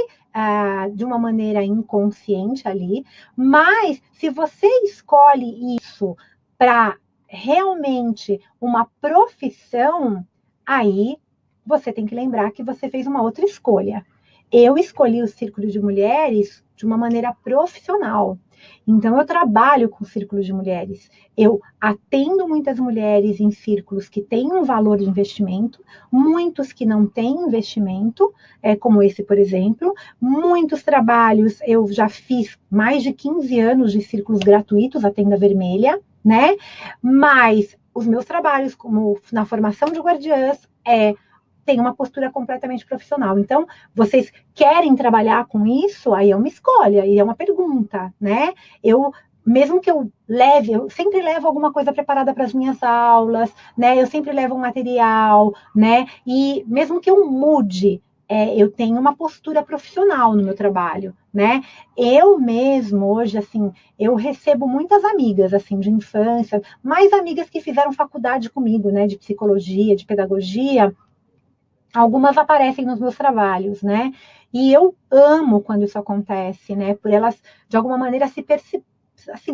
de uma maneira inconsciente ali, mas se você escolhe isso para realmente uma profissão, aí você tem que lembrar que você fez uma outra escolha. Eu escolhi o círculo de mulheres de uma maneira profissional. Então, eu trabalho com círculos de mulheres. Eu atendo muitas mulheres em círculos que têm um valor de investimento, muitos que não têm investimento, como esse, por exemplo. Muitos trabalhos, eu já fiz mais de 15 anos de círculos gratuitos, a Tenda Vermelha, né? Mas os meus trabalhos, como na formação de guardiãs, tem uma postura completamente profissional. Então, vocês querem trabalhar com isso? Aí é uma escolha, e é uma pergunta, né? Eu mesmo que eu leve, eu sempre levo alguma coisa preparada para as minhas aulas, né? Eu sempre levo um material, né? E mesmo que eu mude, eu tenho uma postura profissional no meu trabalho, né? Eu mesmo, hoje, assim, eu recebo muitas amigas, assim, de infância, mais amigas que fizeram faculdade comigo, né? De psicologia, de pedagogia, algumas aparecem nos meus trabalhos, né? E eu amo quando isso acontece, né? Por elas, de alguma maneira, assim,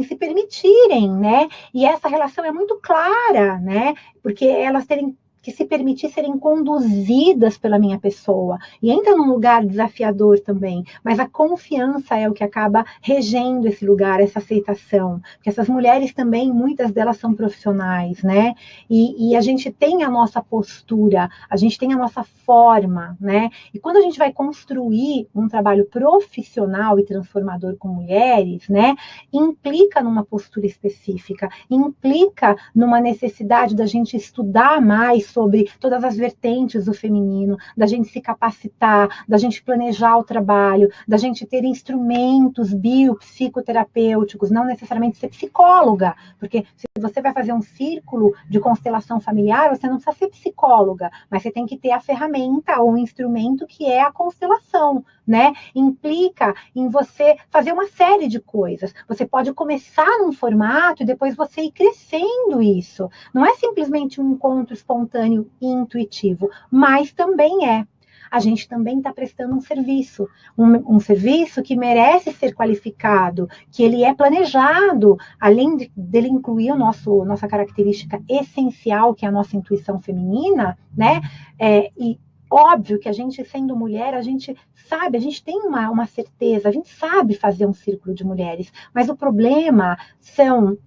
se permitirem, né? E essa relação é muito clara, né? Porque elas terem que se permitir serem conduzidas pela minha pessoa. E entra num lugar desafiador também, mas a confiança é o que acaba regendo esse lugar, essa aceitação. Porque essas mulheres também, muitas delas são profissionais, né? E a gente tem a nossa postura, a gente tem a nossa forma, né? E quando a gente vai construir um trabalho profissional e transformador com mulheres, né? Implica numa postura específica, implica numa necessidade da gente estudar mais sobre todas as vertentes do feminino, da gente se capacitar, da gente planejar o trabalho, da gente ter instrumentos biopsicoterapêuticos, não necessariamente ser psicóloga, porque se você vai fazer um círculo de constelação familiar, você não precisa ser psicóloga, mas você tem que ter a ferramenta ou o instrumento que é a constelação, né? Implica em você fazer uma série de coisas. Você pode começar num formato e depois você ir crescendo isso. Não é simplesmente um encontro espontâneo e intuitivo, mas também é. A gente também está prestando um serviço que merece ser qualificado, que ele é planejado, além dele incluir nossa característica essencial, que é a nossa intuição feminina, né? E óbvio que a gente, sendo mulher, a gente sabe, a gente tem uma certeza, a gente sabe fazer um círculo de mulheres, mas o problema são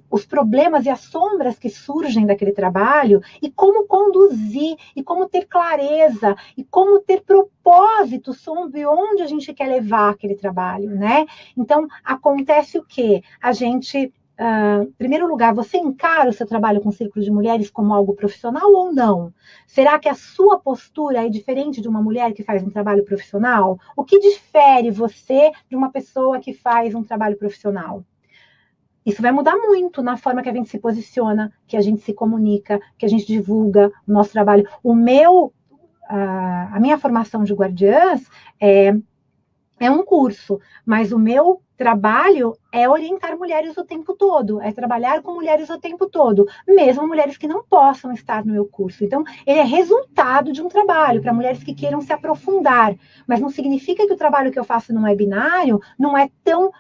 os problemas e as sombras que surgem daquele trabalho e como conduzir, e como ter clareza, e como ter propósito sobre onde a gente quer levar aquele trabalho, né? Então, acontece o quê? A gente em primeiro lugar, você encara o seu trabalho com círculo de mulheres como algo profissional ou não? Será que a sua postura é diferente de uma mulher que faz um trabalho profissional? O que difere você de uma pessoa que faz um trabalho profissional? Isso vai mudar muito na forma que a gente se posiciona, que a gente se comunica, que a gente divulga o nosso trabalho. A minha formação de guardiãs é um curso, mas o meu trabalho é orientar mulheres o tempo todo, é trabalhar com mulheres o tempo todo, mesmo mulheres que não possam estar no meu curso. Então, ele é resultado de um trabalho para mulheres que queiram se aprofundar, mas não significa que o trabalho que eu faço no webinário não é tão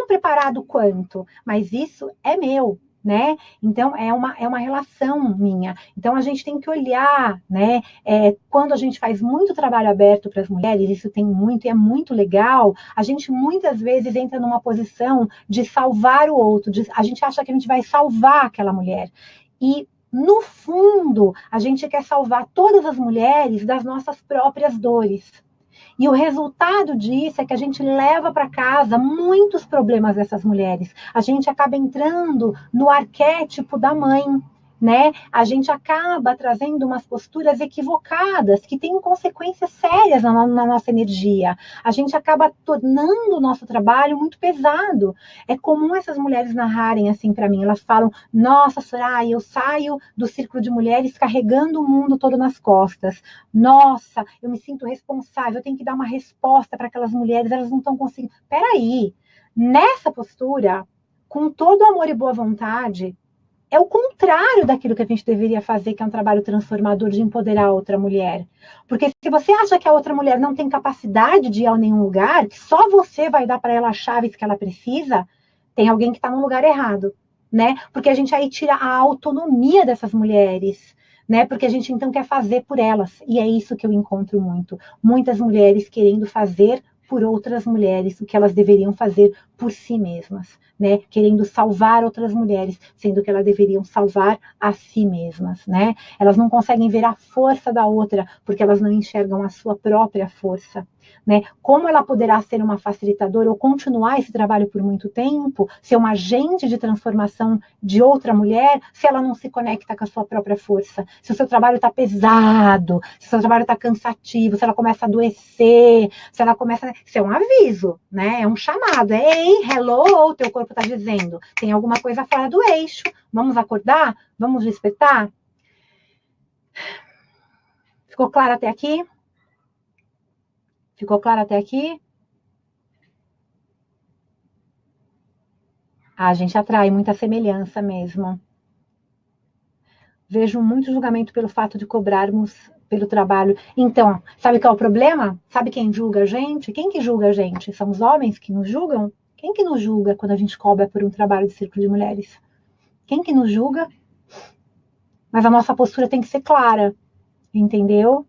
preparado quanto, mas isso é meu, né? Então, é uma relação minha. Então, a gente tem que olhar, né? Quando a gente faz muito trabalho aberto para as mulheres, isso tem muito e é muito legal, a gente muitas vezes entra numa posição de salvar o outro, a gente acha que a gente vai salvar aquela mulher. E no fundo, a gente quer salvar todas as mulheres das nossas próprias dores. E o resultado disso é que a gente leva para casa muitos problemas dessas mulheres. A gente acaba entrando no arquétipo da mãe, né? A gente acaba trazendo umas posturas equivocadas que têm consequências sérias na nossa energia. A gente acaba tornando o nosso trabalho muito pesado. É comum essas mulheres narrarem assim para mim. Elas falam: Nossa, Soraya, eu saio do círculo de mulheres carregando o mundo todo nas costas. Nossa, eu me sinto responsável. Eu tenho que dar uma resposta para aquelas mulheres. Elas não estão conseguindo. Peraí, nessa postura, com todo amor e boa vontade, é o contrário daquilo que a gente deveria fazer, que é um trabalho transformador de empoderar a outra mulher. Porque se você acha que a outra mulher não tem capacidade de ir a nenhum lugar, que só você vai dar para ela as chaves que ela precisa, tem alguém que está no lugar errado, né? Porque a gente aí tira a autonomia dessas mulheres, né? Porque a gente então quer fazer por elas. E é isso que eu encontro muito. Muitas mulheres querendo fazer por outras mulheres o que elas deveriam fazer por si mesmas, né? Querendo salvar outras mulheres, sendo que elas deveriam salvar a si mesmas, né? Elas não conseguem ver a força da outra porque elas não enxergam a sua própria força. né? Como ela poderá ser uma facilitadora ou continuar esse trabalho por muito tempo, ser um agente de transformação de outra mulher, se ela não se conecta com a sua própria força, se o seu trabalho está pesado, se o seu trabalho está cansativo, se ela começa a adoecer, se ela começa... Isso é um aviso, né? É um chamado. Ei, hello, teu corpo está dizendo, tem alguma coisa fora do eixo, vamos acordar? Vamos despertar? Ficou claro até aqui? Ficou claro até aqui? A gente atrai muita semelhança mesmo. Vejo muito julgamento pelo fato de cobrarmos pelo trabalho. Então, sabe qual é o problema? Sabe quem julga a gente? Quem que julga a gente? São os homens que nos julgam? Quem que nos julga quando a gente cobra por um trabalho de círculo de mulheres? Quem que nos julga? Mas a nossa postura tem que ser clara, entendeu?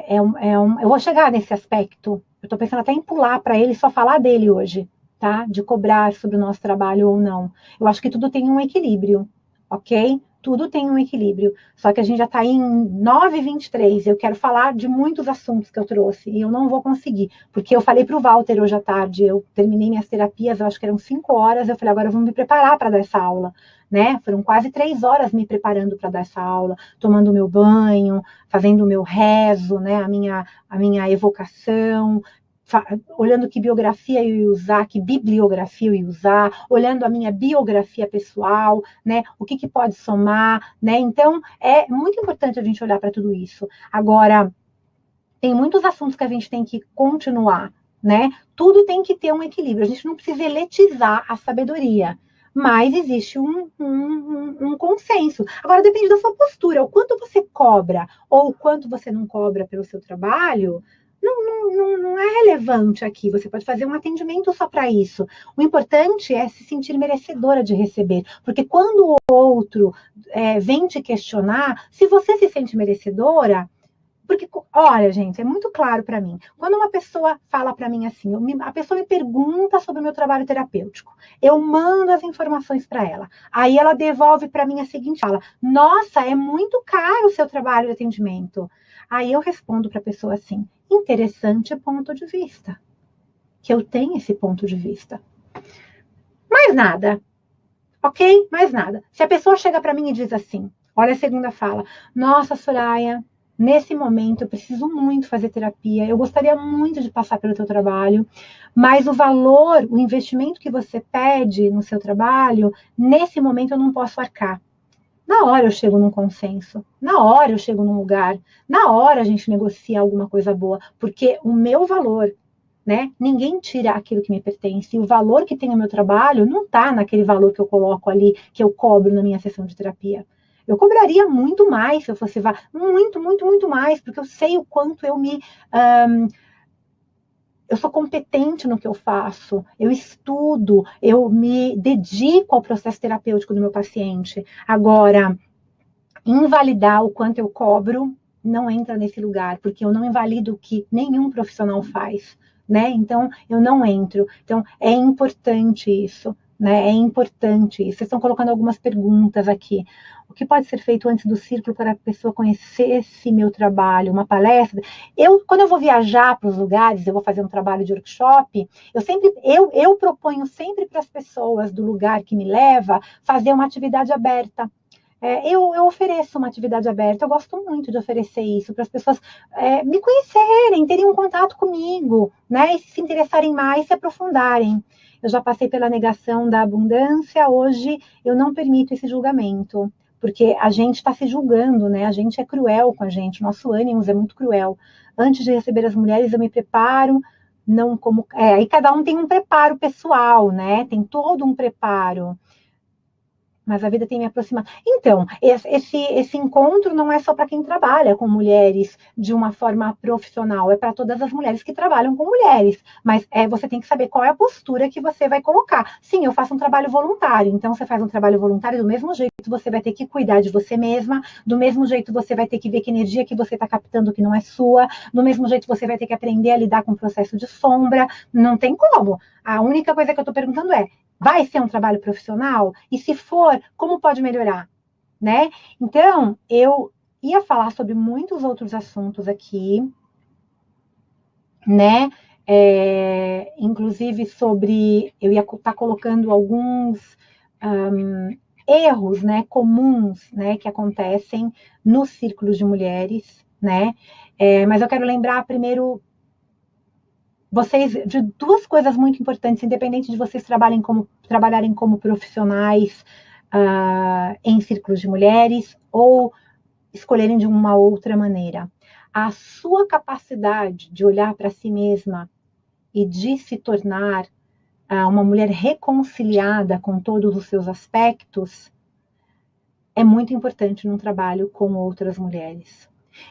Eu vou chegar nesse aspecto. Eu estou pensando até em pular para ele e só falar dele hoje, tá? De cobrar sobre o nosso trabalho ou não. Eu acho que tudo tem um equilíbrio, ok? Tudo tem um equilíbrio. Só que a gente já está em 9h23. Eu quero falar de muitos assuntos que eu trouxe e eu não vou conseguir. Porque eu falei para o Walter hoje à tarde, eu terminei minhas terapias, eu acho que eram 5 horas. Eu falei, agora eu vou me preparar para dar essa aula. Né? Foram quase 3 horas me preparando para dar essa aula, tomando o meu banho, fazendo o meu rezo, né? A minha evocação, olhando que biografia eu ia usar, que bibliografia eu ia usar, olhando a minha biografia pessoal, né? O que pode somar, né? Então, é muito importante a gente olhar para tudo isso. Agora, tem muitos assuntos que a gente tem que continuar, né? Tudo tem que ter um equilíbrio. A gente não precisa eletizar a sabedoria, mas existe um consenso. Agora, depende da sua postura. O quanto você cobra ou o quanto você não cobra pelo seu trabalho, não é relevante aqui. Você pode fazer um atendimento só para isso. O importante é se sentir merecedora de receber. Porque quando o outro vem te questionar, se você se sente merecedora, porque, olha, gente, é muito claro para mim. Quando uma pessoa fala para mim assim, a pessoa me pergunta sobre o meu trabalho terapêutico, eu mando as informações para ela. Aí ela devolve para mim a seguinte fala: nossa, é muito caro o seu trabalho de atendimento. Aí eu respondo para a pessoa assim: interessante ponto de vista. Que eu tenho esse ponto de vista. Mais nada. Ok? Mais nada. Se a pessoa chega para mim e diz assim, olha a segunda fala: nossa, Soraya, nesse momento eu preciso muito fazer terapia, eu gostaria muito de passar pelo teu trabalho, mas o valor, o investimento que você pede no seu trabalho, nesse momento eu não posso arcar. Na hora eu chego num consenso, na hora eu chego num lugar, na hora a gente negocia alguma coisa boa, porque o meu valor, né? Ninguém tira aquilo que me pertence. E o valor que tem o meu trabalho não está naquele valor que eu coloco ali, que eu cobro na minha sessão de terapia. Eu cobraria muito mais se eu fosse muito, muito, muito mais, porque eu sei o quanto eu sou competente no que eu faço, eu estudo, eu me dedico ao processo terapêutico do meu paciente. Agora, invalidar o quanto eu cobro não entra nesse lugar, porque eu não invalido o que nenhum profissional faz, né? Então, eu não entro. Então, é importante isso, né? É importante isso. Vocês estão colocando algumas perguntas aqui. O que pode ser feito antes do círculo para a pessoa conhecer esse meu trabalho? Uma palestra? Quando eu vou viajar para os lugares, eu vou fazer um trabalho de workshop, eu proponho sempre para as pessoas do lugar que me leva fazer uma atividade aberta. Eu ofereço uma atividade aberta, eu gosto muito de oferecer isso para as pessoas me conhecerem, terem um contato comigo, né? E se interessarem mais, se aprofundarem. Eu já passei pela negação da abundância, hoje eu não permito esse julgamento, porque a gente está se julgando, né? A gente é cruel com a gente, nosso ânimo é muito cruel. Antes de receber as mulheres, eu me preparo, não como. Aí cada um tem um preparo pessoal, né? Tem todo um preparo. Mas a vida tem me aproximado. Então, esse encontro não é só para quem trabalha com mulheres de uma forma profissional, é para todas as mulheres que trabalham com mulheres. Mas você tem que saber qual é a postura que você vai colocar. Sim, eu faço um trabalho voluntário. Então, você faz um trabalho voluntário, do mesmo jeito você vai ter que cuidar de você mesma, do mesmo jeito você vai ter que ver que energia que você está captando que não é sua, do mesmo jeito você vai ter que aprender a lidar com o processo de sombra. Não tem como. A única coisa que eu estou perguntando é: vai ser um trabalho profissional? E se for, como pode melhorar? Né? Então, eu ia falar sobre muitos outros assuntos aqui, né? Inclusive sobre, eu ia estar colocando alguns erros, né, comuns, né, que acontecem nos círculos de mulheres, né? Mas eu quero lembrar primeiro vocês de duas coisas muito importantes, independente de vocês trabalharem como profissionais em círculos de mulheres ou escolherem de uma outra maneira. A sua capacidade de olhar para si mesma e de se tornar uma mulher reconciliada com todos os seus aspectos é muito importante num trabalho com outras mulheres.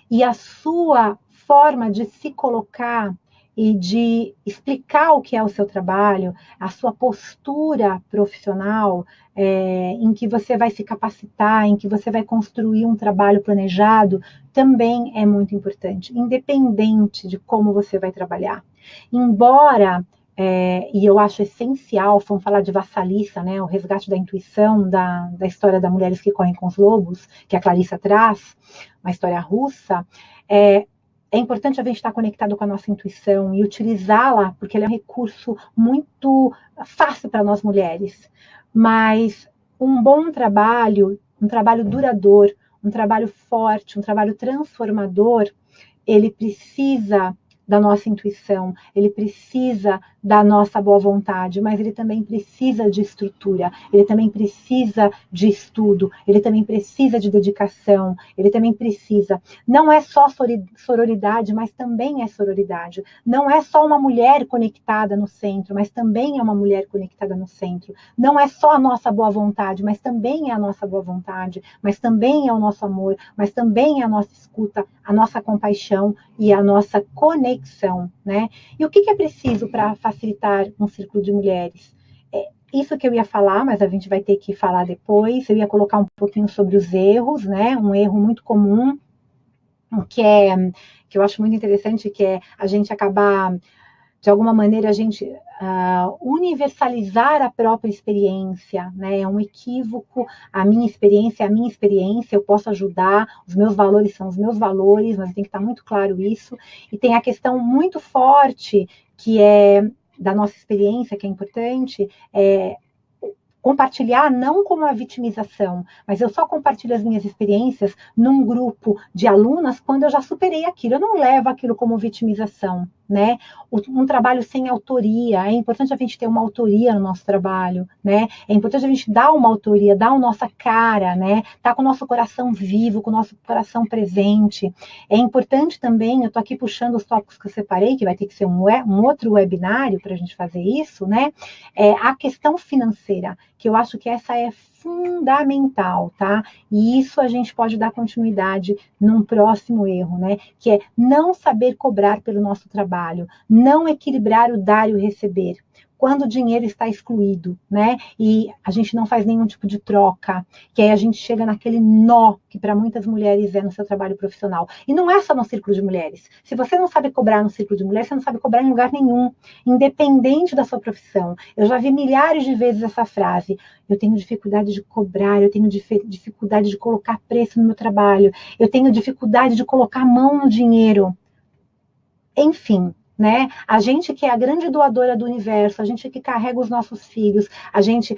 E a sua forma de se colocar e de explicar o que é o seu trabalho, a sua postura profissional, em que você vai se capacitar, em que você vai construir um trabalho planejado, também é muito importante, independente de como você vai trabalhar. Embora e eu acho essencial, vamos falar de Vassalissa, né, o resgate da intuição, da história das mulheres que correm com os lobos, que a Clarissa traz, uma história russa, é importante a gente estar conectado com a nossa intuição e utilizá-la, porque ela é um recurso muito fácil para nós mulheres. Mas um bom trabalho, um trabalho duradouro, um trabalho forte, um trabalho transformador, ele precisa da nossa intuição, ele precisa da nossa boa vontade, mas ele também precisa de estrutura, ele também precisa de estudo, ele também precisa de dedicação, ele também precisa. Não é só sororidade, mas também é sororidade. Não é só uma mulher conectada no centro, mas também é uma mulher conectada no centro. Não é só a nossa boa vontade, mas também é a nossa boa vontade, mas também é o nosso amor, mas também é a nossa escuta, a nossa compaixão e a nossa conexão, né? E o que é preciso para facilitar um círculo de mulheres? Isso que eu ia falar, mas a gente vai ter que falar depois. Eu ia colocar um pouquinho sobre os erros, né? Um erro muito comum, que eu acho muito interessante, que é a gente acabar de alguma maneira a gente universalizar a própria experiência, né? É um equívoco, a minha experiência é a minha experiência, eu posso ajudar, os meus valores são os meus valores, mas tem que estar muito claro isso. E tem a questão muito forte que é da nossa experiência, que é importante, compartilhar não como a vitimização, mas eu só compartilho as minhas experiências num grupo de alunas quando eu já superei aquilo. Eu não levo aquilo como vitimização, né? Um trabalho sem autoria, é importante a gente ter uma autoria no nosso trabalho, né? É importante a gente dar uma autoria, dar a nossa cara, né? Tá com o nosso coração vivo, com o nosso coração presente. É importante também, eu estou aqui puxando os tópicos que eu separei, que vai ter que ser um outro webinário para a gente fazer isso, né? A questão financeira, que eu acho que essa é fundamental, tá? E isso a gente pode dar continuidade num próximo erro, né? Que é não saber cobrar pelo nosso trabalho, não equilibrar o dar e o receber. Quando o dinheiro está excluído, né? E a gente não faz nenhum tipo de troca, que aí a gente chega naquele nó que para muitas mulheres é no seu trabalho profissional. E não é só no círculo de mulheres. Se você não sabe cobrar no círculo de mulheres, você não sabe cobrar em lugar nenhum, independente da sua profissão. Eu já vi milhares de vezes essa frase: eu tenho dificuldade de cobrar, eu tenho dificuldade de colocar preço no meu trabalho, eu tenho dificuldade de colocar a mão no dinheiro. Enfim, né? A gente que é a grande doadora do universo, a gente que carrega os nossos filhos,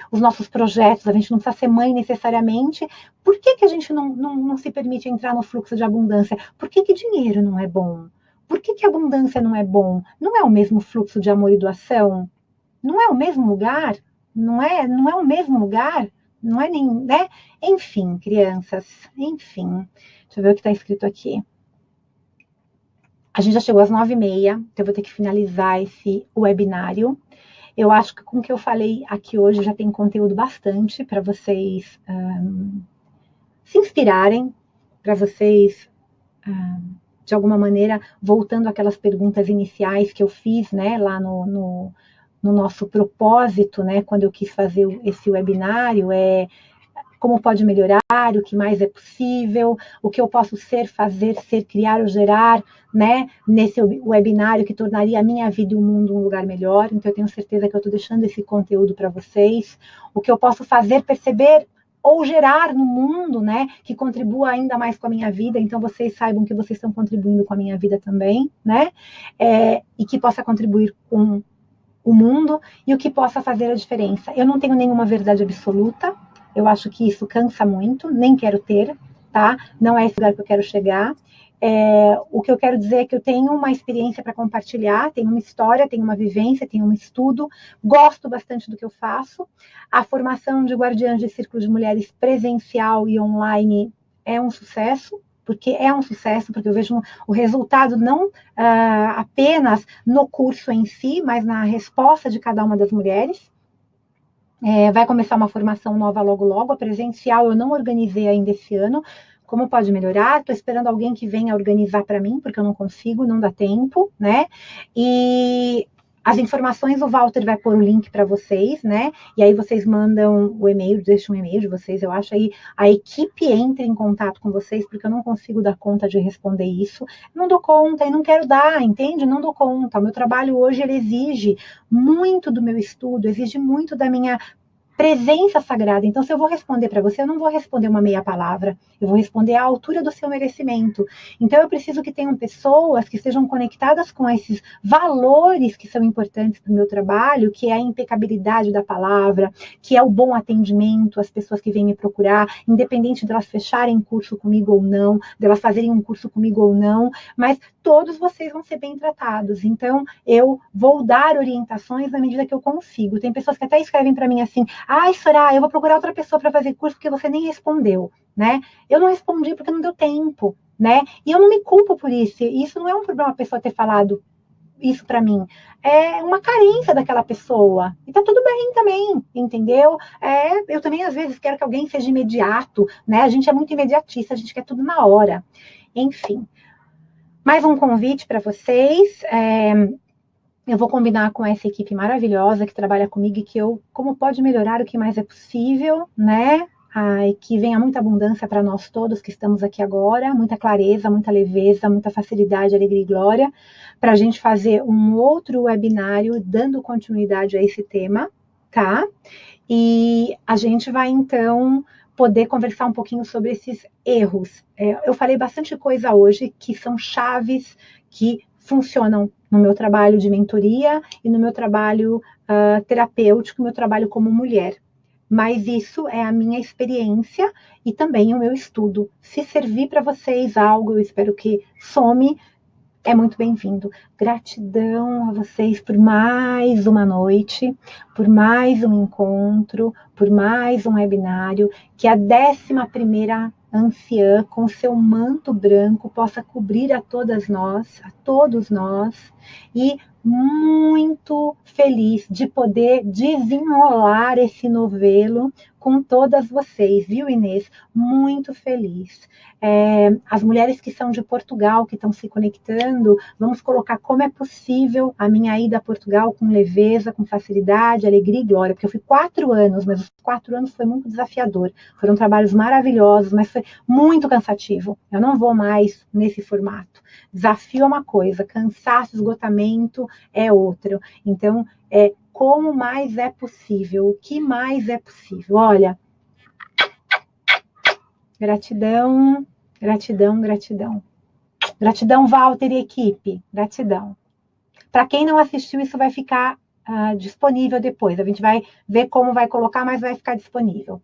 os nossos projetos, a gente não precisa ser mãe necessariamente. Por que a gente não se permite entrar no fluxo de abundância? Por que dinheiro não é bom? Por que abundância não é bom? Não é o mesmo fluxo de amor e doação? Não é o mesmo lugar? Não é o mesmo lugar? Não é nem, né? Enfim, crianças, enfim. Deixa eu ver o que está escrito aqui. A gente já chegou às 9h30, então eu vou ter que finalizar esse webinário. Eu acho que com o que eu falei aqui hoje já tem conteúdo bastante para vocês se inspirarem, para vocês, de alguma maneira, voltando àquelas perguntas iniciais que eu fiz, né, lá no nosso propósito, né, quando eu quis fazer esse webinário, como pode melhorar, o que mais é possível, o que eu posso ser, fazer, ser, criar ou gerar, né, nesse webinário que tornaria a minha vida e o mundo um lugar melhor. Então eu tenho certeza que eu estou deixando esse conteúdo para vocês. O que eu posso fazer, perceber ou gerar no mundo, né, que contribua ainda mais com a minha vida, então vocês saibam que vocês estão contribuindo com a minha vida também, né, e que possa contribuir com o mundo e o que possa fazer a diferença. Eu não tenho nenhuma verdade absoluta, eu acho que isso cansa muito, nem quero ter, tá? Não é esse lugar que eu quero chegar. O que eu quero dizer é que eu tenho uma experiência para compartilhar, tenho uma história, tenho uma vivência, tenho um estudo, gosto bastante do que eu faço. A formação de guardiãs de círculos de mulheres presencial e online é um sucesso, porque eu vejo o resultado não apenas no curso em si, mas na resposta de cada uma das mulheres. Vai começar uma formação nova logo logo, a presencial eu não organizei ainda esse ano. Como pode melhorar? Estou esperando alguém que venha organizar para mim, porque eu não consigo, não dá tempo, né? E as informações, o Walter vai pôr o link para vocês, né? E aí vocês mandam o e-mail, deixam um e-mail de vocês, eu acho, aí a equipe entra em contato com vocês, porque eu não consigo dar conta de responder isso. Não dou conta e não quero dar, entende? Não dou conta. O meu trabalho hoje, ele exige muito do meu estudo, exige muito da minha presença sagrada. Então, se eu vou responder para você, eu não vou responder uma meia palavra, eu vou responder à altura do seu merecimento. Então, eu preciso que tenham pessoas que estejam conectadas com esses valores que são importantes para o meu trabalho, que é a impecabilidade da palavra, que é o bom atendimento às pessoas que vêm me procurar, independente delas fecharem curso comigo ou não, delas fazerem um curso comigo ou não, mas todos vocês vão ser bem tratados. Então, eu vou dar orientações na medida que eu consigo. Tem pessoas que até escrevem para mim assim: ai, Soraya, eu vou procurar outra pessoa para fazer curso porque você nem respondeu, né? Eu não respondi porque não deu tempo, né? E eu não me culpo por isso. Isso não é um problema a pessoa ter falado isso para mim. É uma carência daquela pessoa. E tá tudo bem também, entendeu? Eu também, às vezes, quero que alguém seja imediato, né? A gente é muito imediatista, a gente quer tudo na hora. Enfim. Mais um convite para vocês. Eu vou combinar com essa equipe maravilhosa que trabalha comigo e que como pode melhorar o que mais é possível, né? E que venha muita abundância para nós todos que estamos aqui agora, muita clareza, muita leveza, muita facilidade, alegria e glória, para a gente fazer um outro webinário dando continuidade a esse tema, tá? E a gente vai, então, poder conversar um pouquinho sobre esses erros. Eu falei bastante coisa hoje que são chaves que funcionam no meu trabalho de mentoria e no meu trabalho terapêutico, no meu trabalho como mulher. Mas isso é a minha experiência e também o meu estudo. Se servir para vocês algo, eu espero que some, é muito bem-vindo. Gratidão a vocês por mais uma noite, por mais um encontro, por mais um webinário, que a 11ª anciã, com seu manto branco, possa cobrir a todas nós, a todos nós, e muito feliz de poder desenrolar esse novelo com todas vocês, viu, Inês? Muito feliz. As mulheres que são de Portugal, que estão se conectando, vamos colocar como é possível a minha ida a Portugal com leveza, com facilidade, alegria e glória, porque eu fui 4 anos, mas os 4 anos foi muito desafiador, foram trabalhos maravilhosos, mas foi muito cansativo, eu não vou mais nesse formato. Desafio é uma coisa, cansaço, esgotamento é outro, então, como mais é possível, o que mais é possível? Olha, gratidão, gratidão, gratidão. Gratidão, Walter e equipe. Gratidão. Para quem não assistiu, isso vai ficar disponível depois. A gente vai ver como vai colocar, mas vai ficar disponível.